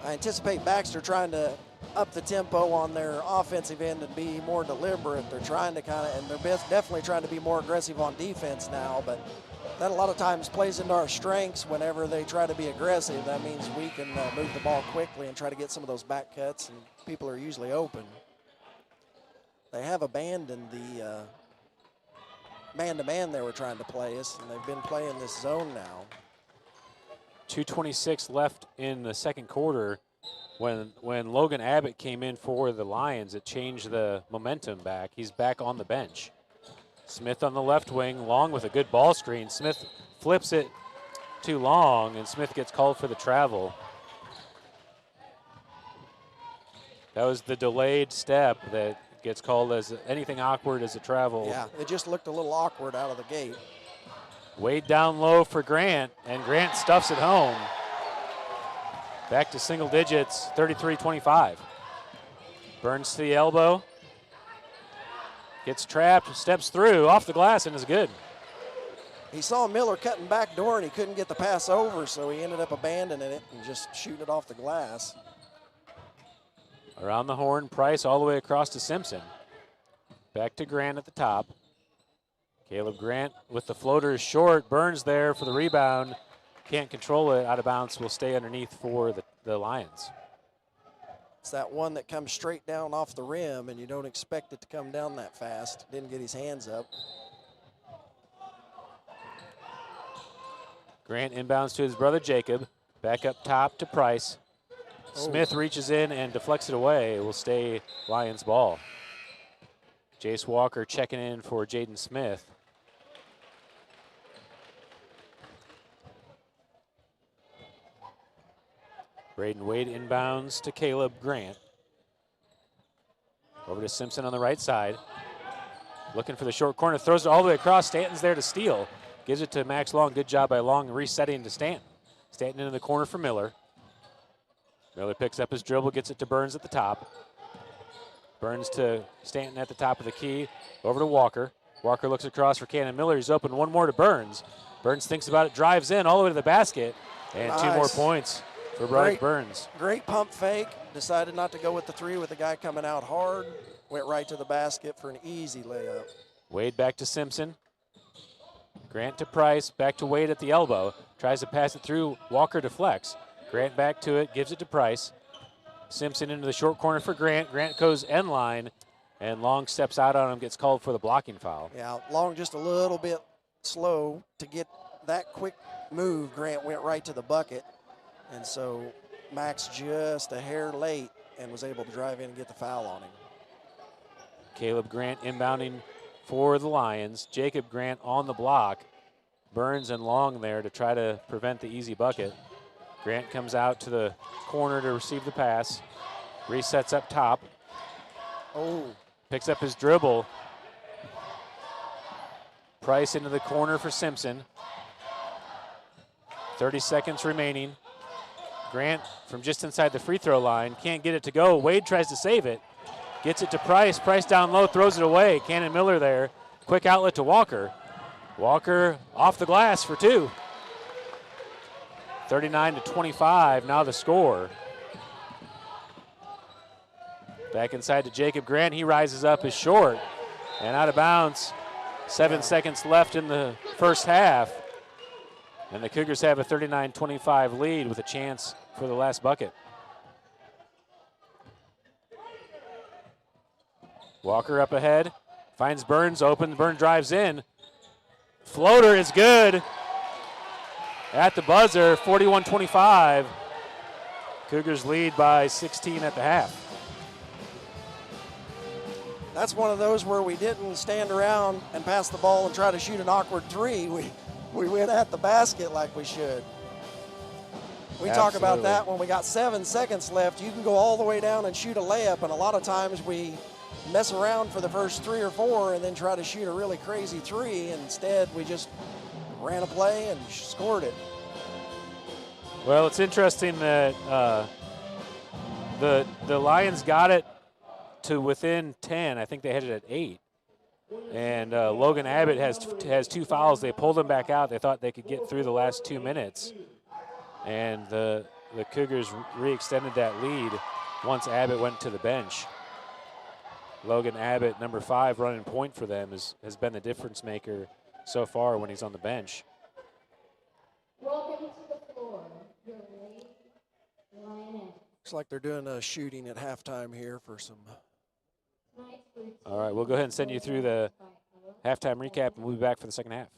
[SPEAKER 2] I anticipate Baxter trying to up the tempo on their offensive end and be more deliberate. They're trying to and they're definitely trying to be more aggressive on defense now, but that a lot of times plays into our strengths whenever they try to be aggressive. That means we can move the ball quickly and try to get some of those back cuts, and people are usually open. They have abandoned the man-to-man they were trying to play us, and they've been playing this zone now.
[SPEAKER 1] 2:26 left in the second quarter. When Logan Abbott came in for the Lions, it changed the momentum back. He's back on the bench. Smith on the left wing, Long with a good ball screen. Smith flips it to Long, and Smith gets called for the travel. That was the delayed step that gets called as anything awkward as a travel.
[SPEAKER 2] Yeah, it just looked a little awkward out of the gate.
[SPEAKER 1] Wade down low for Grant, and Grant stuffs it home. Back to single digits, 33-25. Burns to the elbow. Gets trapped, steps through, off the glass, and is good.
[SPEAKER 2] He saw Miller cutting back door, and he couldn't get the pass over, so he ended up abandoning it and just shooting it off the glass.
[SPEAKER 1] Around the horn, Price all the way across to Simpson. Back to Grant at the top. Caleb Grant with the floater is short. Burns there for the rebound. Can't control it. Out of bounds. Will stay underneath for the Lions.
[SPEAKER 2] It's that one that comes straight down off the rim, and you don't expect it to come down that fast. Didn't get his hands up.
[SPEAKER 1] Grant inbounds to his brother Jacob. Back up top to Price. Smith reaches in and deflects it away. It will stay Lions ball. Jace Walker checking in for Jaden Smith. Braden Wade inbounds to Caleb Grant. Over to Simpson on the right side. Looking for the short corner, throws it all the way across. Stanton's there to steal. Gives it to Max Long. Good job by Long resetting to Stanton. Stanton into the corner for Miller. Miller picks up his dribble, gets it to Burns at the top. Burns to Stanton at the top of the key. Over to Walker. Walker looks across for Cannon Miller. He's open, one more to Burns. Burns thinks about it, drives in all the way to the basket. And
[SPEAKER 2] nice.
[SPEAKER 1] 2 more points for Bryce Burns.
[SPEAKER 2] Great pump fake. Decided not to go with the 3 with the guy coming out hard. Went right to the basket for an easy layup.
[SPEAKER 1] Wade back to Simpson. Grant to Price, back to Wade at the elbow. Tries to pass it through, Walker deflects. Grant back to it, gives it to Price. Simpson into the short corner for Grant. Grant goes end line, and Long steps out on him, gets called for the blocking foul.
[SPEAKER 2] Yeah, Long just a little bit slow to get that quick move. Grant went right to the bucket, and so Max just a hair late and was able to drive in and get the foul on him.
[SPEAKER 1] Caleb Grant inbounding for the Lions. Jacob Grant on the block. Burns and Long there to try to prevent the easy bucket. Grant comes out to the corner to receive the pass. Resets up top.
[SPEAKER 2] Oh,
[SPEAKER 1] Picks up his dribble. Price into the corner for Simpson. 30 seconds remaining. Grant from just inside the free throw line. Can't get it to go. Wade tries to save it. Gets it to Price. Price down low, throws it away. Cannon Miller there. Quick outlet to Walker. Walker off the glass for two. 39-25, now the score. Back inside to Jacob Grant. He rises up, is short and out of bounds. 7 seconds left in the first half. And the Cougars have a 39-25 lead with a chance for the last bucket. Walker up ahead, finds Burns open. Burns drives in. Floater is good. At the buzzer, 41-25. Cougars lead by 16 at the half.
[SPEAKER 2] that's one of those where we didn't stand around and pass the ball and try to shoot an awkward three. We went at the basket like we should. We talk about that when we got 7 seconds left. You can go all the way down and shoot a layup, and a lot of times we mess around for the first 3 or 4 and then try to shoot a really crazy three. Instead, we just ran a play and scored it.
[SPEAKER 1] Well, it's interesting that the Lions got it to within 10. I think they had it at 8. And Logan Abbott has 2 fouls. They pulled him back out. They thought they could get through the last 2 minutes. And the Cougars re-extended that lead once Abbott went to the bench. Logan Abbott, number 5, running point for them, has been the difference maker so far when he's on the bench.
[SPEAKER 5] Welcome to the floor, your late Lioness.
[SPEAKER 2] Looks like they're doing a shooting at halftime here for some.
[SPEAKER 1] All right, we'll go ahead and send you through the halftime recap, and we'll be back for the second half.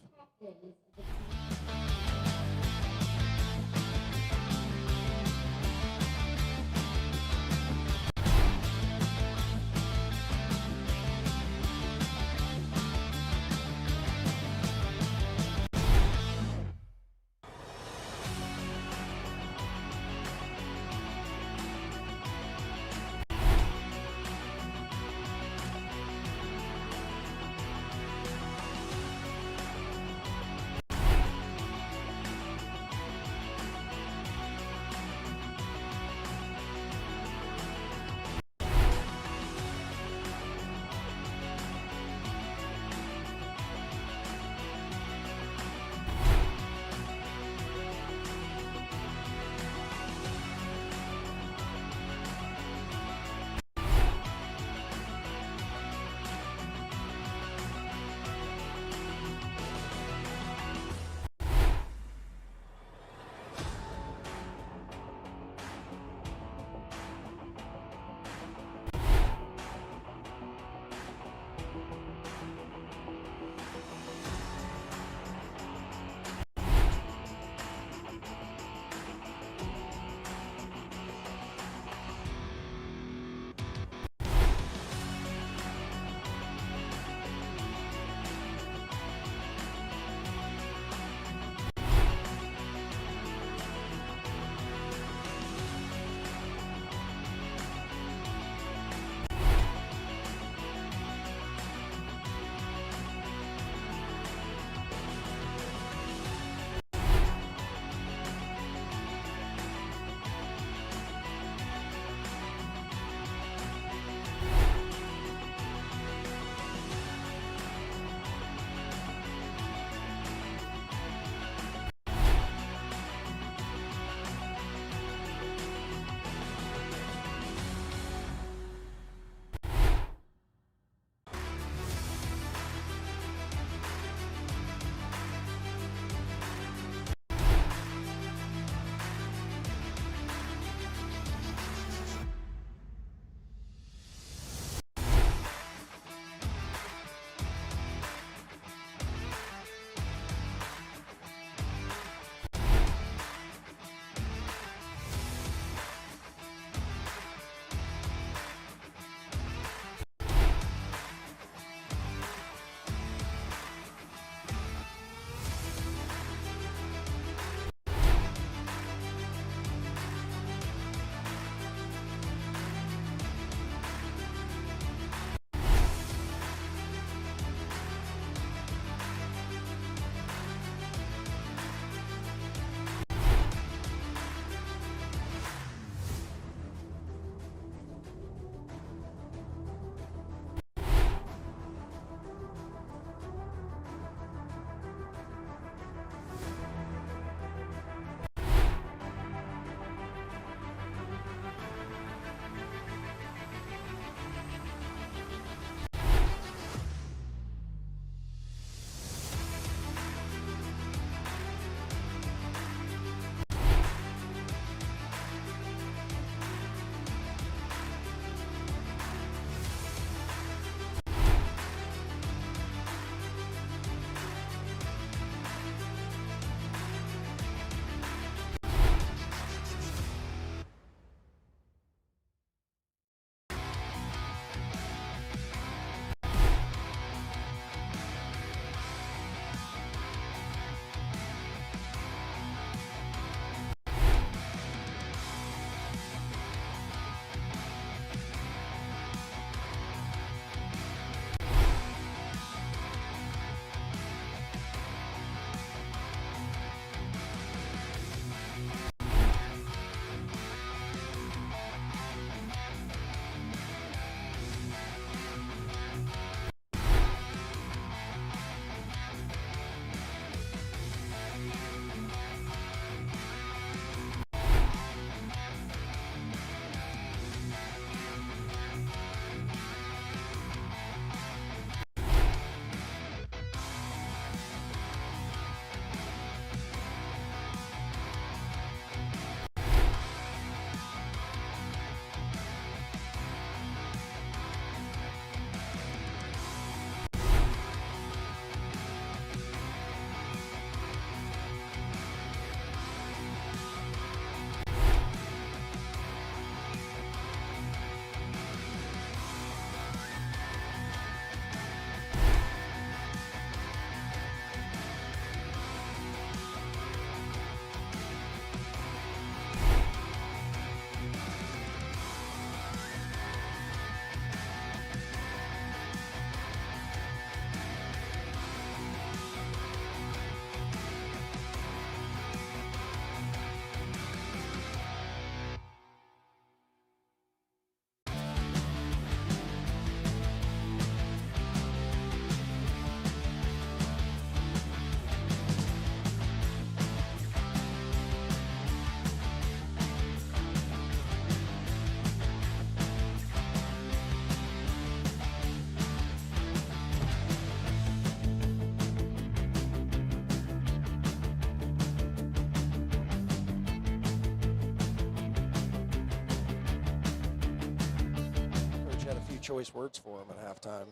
[SPEAKER 2] choice words for him at halftime.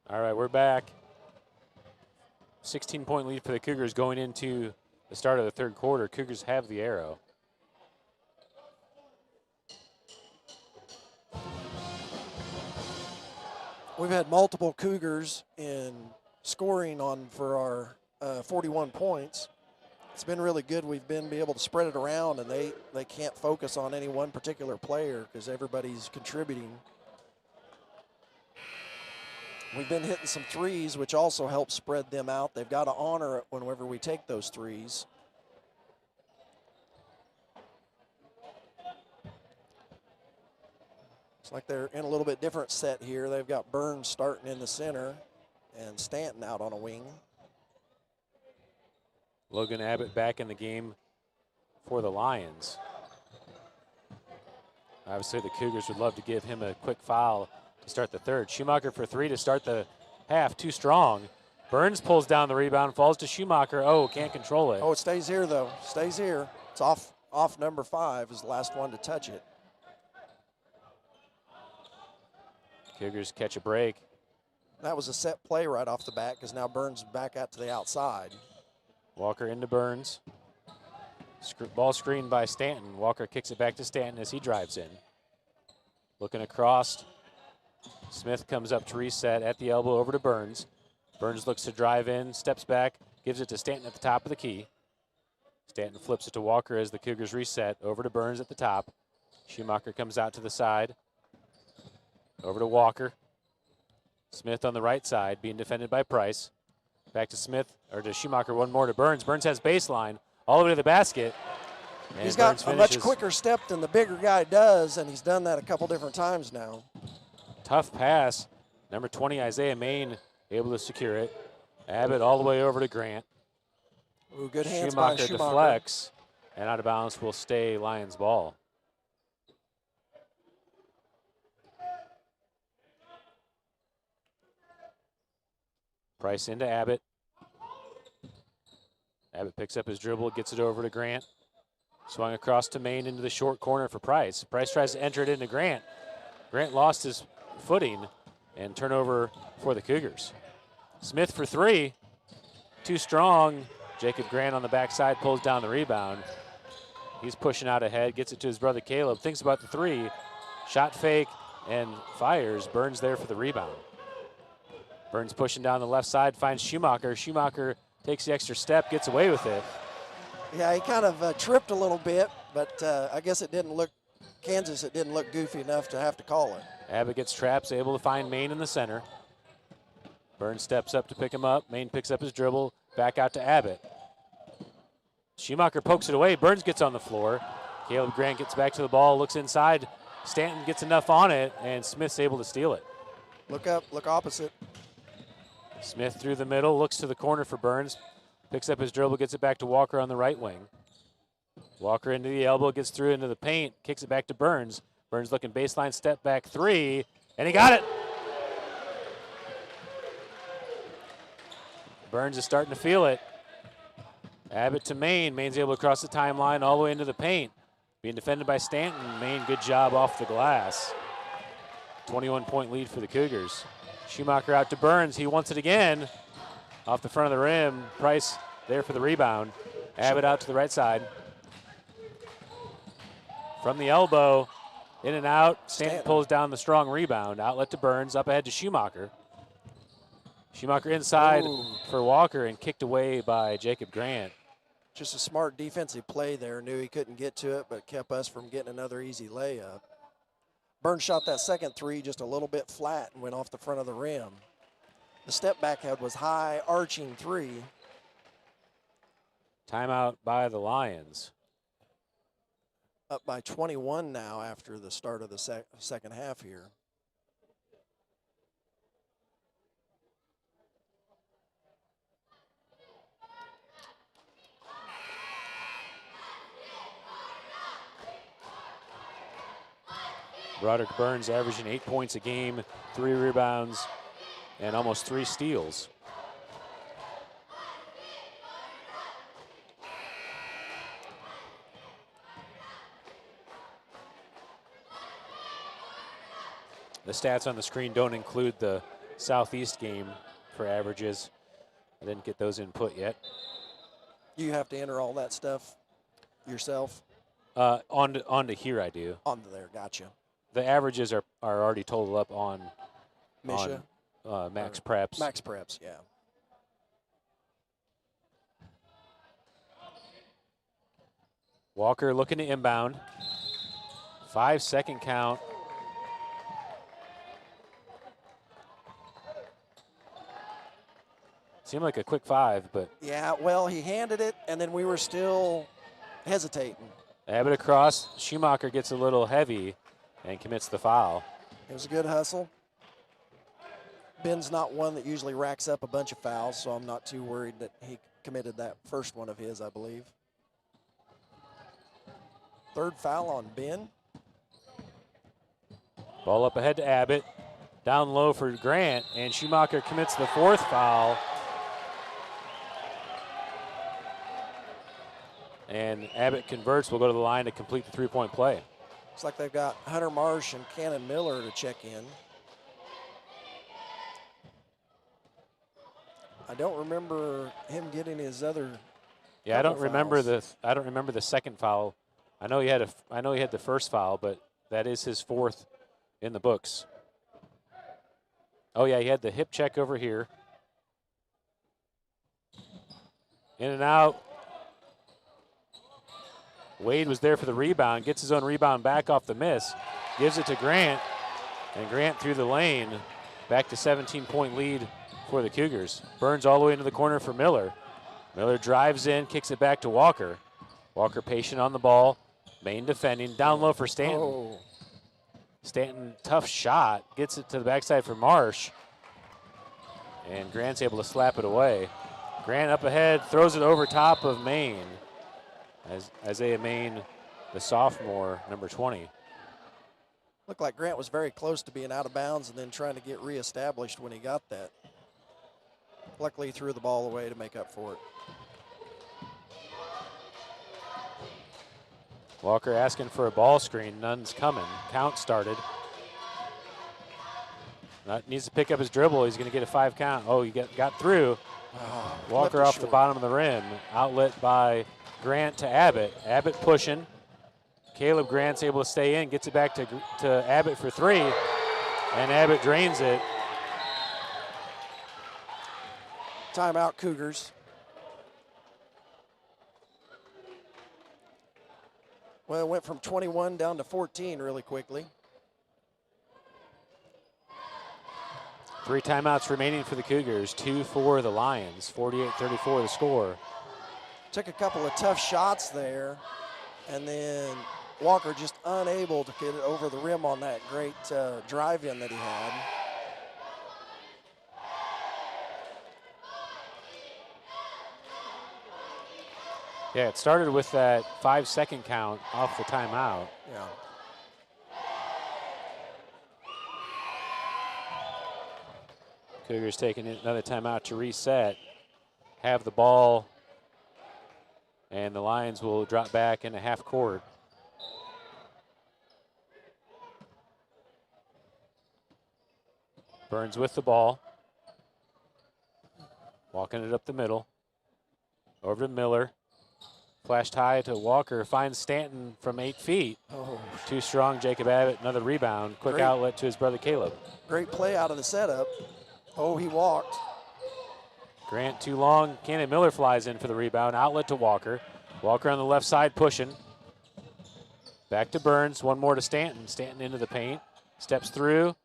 [SPEAKER 1] All right, we're back. 16-point lead for the Cougars going into the start of the third quarter. Cougars have the arrow.
[SPEAKER 2] We've had multiple Cougars in scoring on for our 41 points. It's been really good. We've been able to spread it around, and they can't focus on any one particular player because everybody's contributing. We've been hitting some threes, which also helps spread them out. They've got to honor it whenever we take those threes. It's like they're in a little bit different set here. They've got Burns starting in the center and Stanton out on a wing.
[SPEAKER 1] Logan Abbott back in the game for the Lions. Obviously, the Cougars would love to give him a quick foul to start the third. Schumacher for three to start the half, too strong. Burns pulls down the rebound, falls to Schumacher. Oh, can't control it.
[SPEAKER 2] Oh, it stays here, though. Stays here. It's off number 5 is the last one to touch it.
[SPEAKER 1] Cougars catch a break.
[SPEAKER 2] That was a set play right off the bat because now Burns is back out to the outside.
[SPEAKER 1] Walker into Burns. Ball screened by Stanton. Walker kicks it back to Stanton as he drives in. Looking across. Smith comes up to reset at the elbow over to Burns. Burns looks to drive in, steps back, gives it to Stanton at the top of the key. Stanton flips it to Walker as the Cougars reset. Over to Burns at the top. Schumacher comes out to the side. Over to Walker. Smith on the right side, being defended by Price. Back to Smith, or to Schumacher, one more to Burns. Burns has baseline, all the way to the basket. And
[SPEAKER 2] He's got
[SPEAKER 1] Burns
[SPEAKER 2] a much
[SPEAKER 1] finishes.
[SPEAKER 2] quicker step than the bigger guy does, and he's done that a couple different times now.
[SPEAKER 1] Tough pass. Number 20, Isaiah Main, able to secure it. Abbott all the way over to Grant.
[SPEAKER 2] Ooh, good hands by
[SPEAKER 1] Schumacher
[SPEAKER 2] Schumacher.
[SPEAKER 1] deflects, and out of bounds will stay Lions ball. Price into Abbott. Abbott picks up his dribble, gets it over to Grant. Swung across to Main into the short corner for Price. Price tries to enter it into Grant. Grant lost his footing, and turnover for the Cougars. Smith for three. Too strong. Jacob Grant on the backside pulls down the rebound. He's pushing out ahead, gets it to his brother Caleb, thinks about the three. Shot fake and fires. Burns there for the rebound. Burns pushing down the left side, finds Schumacher. Schumacher takes the extra step, gets away with it.
[SPEAKER 2] Yeah, he kind of tripped a little bit, but I guess it didn't look goofy enough to have to call it.
[SPEAKER 1] Abbott gets trapped, able to find Main in the center. Burns steps up to pick him up. Main picks up his dribble, back out to Abbott. Schumacher pokes it away. Burns gets on the floor. Caleb Grant gets back to the ball, looks inside. Stanton gets enough on it, and Smith's able to steal it.
[SPEAKER 2] Look up, look opposite.
[SPEAKER 1] Smith through the middle, looks to the corner for Burns. Picks up his dribble, gets it back to Walker on the right wing. Walker into the elbow, gets through into the paint, kicks it back to Burns. Burns looking baseline, step back three, and he got it. Burns is starting to feel it. Abbott to Main. Main's able to cross the timeline all the way into the paint. Being defended by Stanton. Main, good job off the glass. 21-point lead for the Cougars. Schumacher out to Burns. He wants it again. Off the front of the rim. Price there for the rebound. Abbott out to the right side. From the elbow, in and out. Stanton pulls down the strong rebound. Outlet to Burns. Up ahead to Schumacher. Schumacher inside for Walker and kicked away by Jacob Grant.
[SPEAKER 2] Just a smart defensive play there. Knew he couldn't get to it, but kept us from getting another easy layup. Burns shot that second three just a little bit flat and went off the front of the rim. The step back head was high, arching three.
[SPEAKER 1] Timeout by the Lions.
[SPEAKER 2] Up by 21 now after the start of the second half here.
[SPEAKER 1] Broderick Burns averaging 8 points a game, 3 rebounds, and almost 3 steals. The stats on the screen don't include the Southeast game for averages. I didn't get those input yet.
[SPEAKER 2] You have to enter all that stuff yourself?
[SPEAKER 1] Onto here I do.
[SPEAKER 2] Onto there, gotcha.
[SPEAKER 1] The averages are already totaled up on
[SPEAKER 2] Misha?
[SPEAKER 1] Max Preps.
[SPEAKER 2] Max Preps, yeah.
[SPEAKER 1] Walker looking to inbound. 5-second count. Seemed like a quick 5, but.
[SPEAKER 2] Yeah, well, he handed it, and then we were still hesitating.
[SPEAKER 1] Abbott across. Schumacher gets a little heavy and commits the foul.
[SPEAKER 2] It was a good hustle. Ben's not one that usually racks up a bunch of fouls, so I'm not too worried that he committed that first one of his, I believe. Third foul on Ben.
[SPEAKER 1] Ball up ahead to Abbott. Down low for Grant, and Schumacher commits the 4th foul. And Abbott converts. Will go to the line to complete the three-point play.
[SPEAKER 2] Looks like they've got Hunter Marsh and Cannon Miller to check in. I don't remember him getting his other.
[SPEAKER 1] Yeah, I don't remember
[SPEAKER 2] fouls.
[SPEAKER 1] I don't remember the second foul. I know he had the first foul, but that is his 4th in the books. Oh yeah, he had the hip check over here. In and out. Wade was there for the rebound, gets his own rebound back off the miss, gives it to Grant, and Grant through the lane. Back to 17-point lead for the Cougars. Burns all the way into the corner for Miller. Miller drives in, kicks it back to Walker. Walker patient on the ball. Main defending, down low for Stanton.
[SPEAKER 2] Oh.
[SPEAKER 1] Stanton, tough shot, gets it to the backside for Marsh. And Grant's able to slap it away. Grant up ahead, throws it over top of Maine. As Isaiah Maine, the sophomore, number 20.
[SPEAKER 2] Looked like Grant was very close to being out of bounds and then trying to get reestablished when he got that. Luckily, he threw the ball away to make up for it.
[SPEAKER 1] Walker asking for a ball screen. None's coming. Count started. Needs to pick up his dribble. He's going to get a 5 count. Oh, he got through. Walker off the bottom of the rim. Outlet by Grant to Abbott. Abbott pushing. Caleb Grant's able to stay in. Gets it back to Abbott for 3. And Abbott drains it.
[SPEAKER 2] Timeout, Cougars. Well, it went from 21 down to 14 really quickly.
[SPEAKER 1] 3 timeouts remaining for the Cougars, 2 for the Lions, 48-34 the score.
[SPEAKER 2] Took a couple of tough shots there, and then Walker just unable to get it over the rim on that great drive-in that he had.
[SPEAKER 1] Yeah, it started with that 5-second count off the timeout.
[SPEAKER 2] Yeah.
[SPEAKER 1] Cougars taking another timeout to reset, have the ball, and the Lions will drop back into half court. Burns with the ball. Walking it up the middle. Over to Miller. Flashed high to Walker. Finds Stanton from 8 feet.
[SPEAKER 2] Oh.
[SPEAKER 1] Too strong, Jacob Abbott. Another rebound. Quick
[SPEAKER 2] Great.
[SPEAKER 1] outlet to his brother Caleb.
[SPEAKER 2] Great play out of the setup. Oh, he walked.
[SPEAKER 1] Grant too long. Cannon Miller flies in for the rebound. Outlet to Walker. Walker on the left side pushing. Back to Burns. One more to Stanton. Stanton into the paint. Steps through.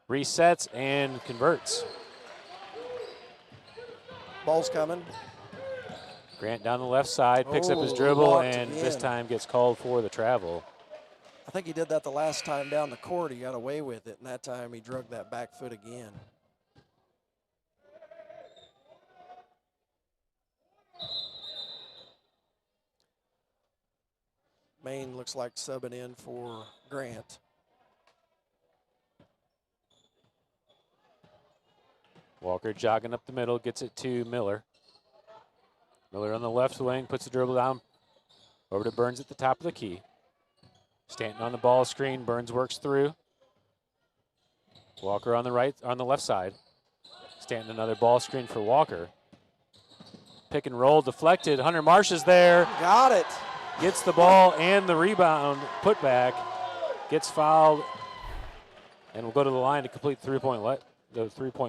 [SPEAKER 1] Resets and converts.
[SPEAKER 2] Ball's coming.
[SPEAKER 1] Grant down the left side. Picks up his
[SPEAKER 2] Oh,
[SPEAKER 1] dribble
[SPEAKER 2] walked
[SPEAKER 1] and
[SPEAKER 2] it
[SPEAKER 1] this
[SPEAKER 2] in.
[SPEAKER 1] time gets called for the travel.
[SPEAKER 2] I think he did that the last time down the court. He got away with it, and that time he drug that back foot again. Maine looks like subbing in for Grant.
[SPEAKER 1] Walker jogging up the middle, gets it to Miller. Miller on the left wing, puts the dribble down. Over to Burns at the top of the key. Stanton on the ball screen, Burns works through. Walker on the left side. Stanton another ball screen for Walker. Pick and roll deflected. Hunter Marsh is there.
[SPEAKER 2] Got it.
[SPEAKER 1] Gets the ball and the rebound put back. Gets fouled and will go to the line to complete the 3-point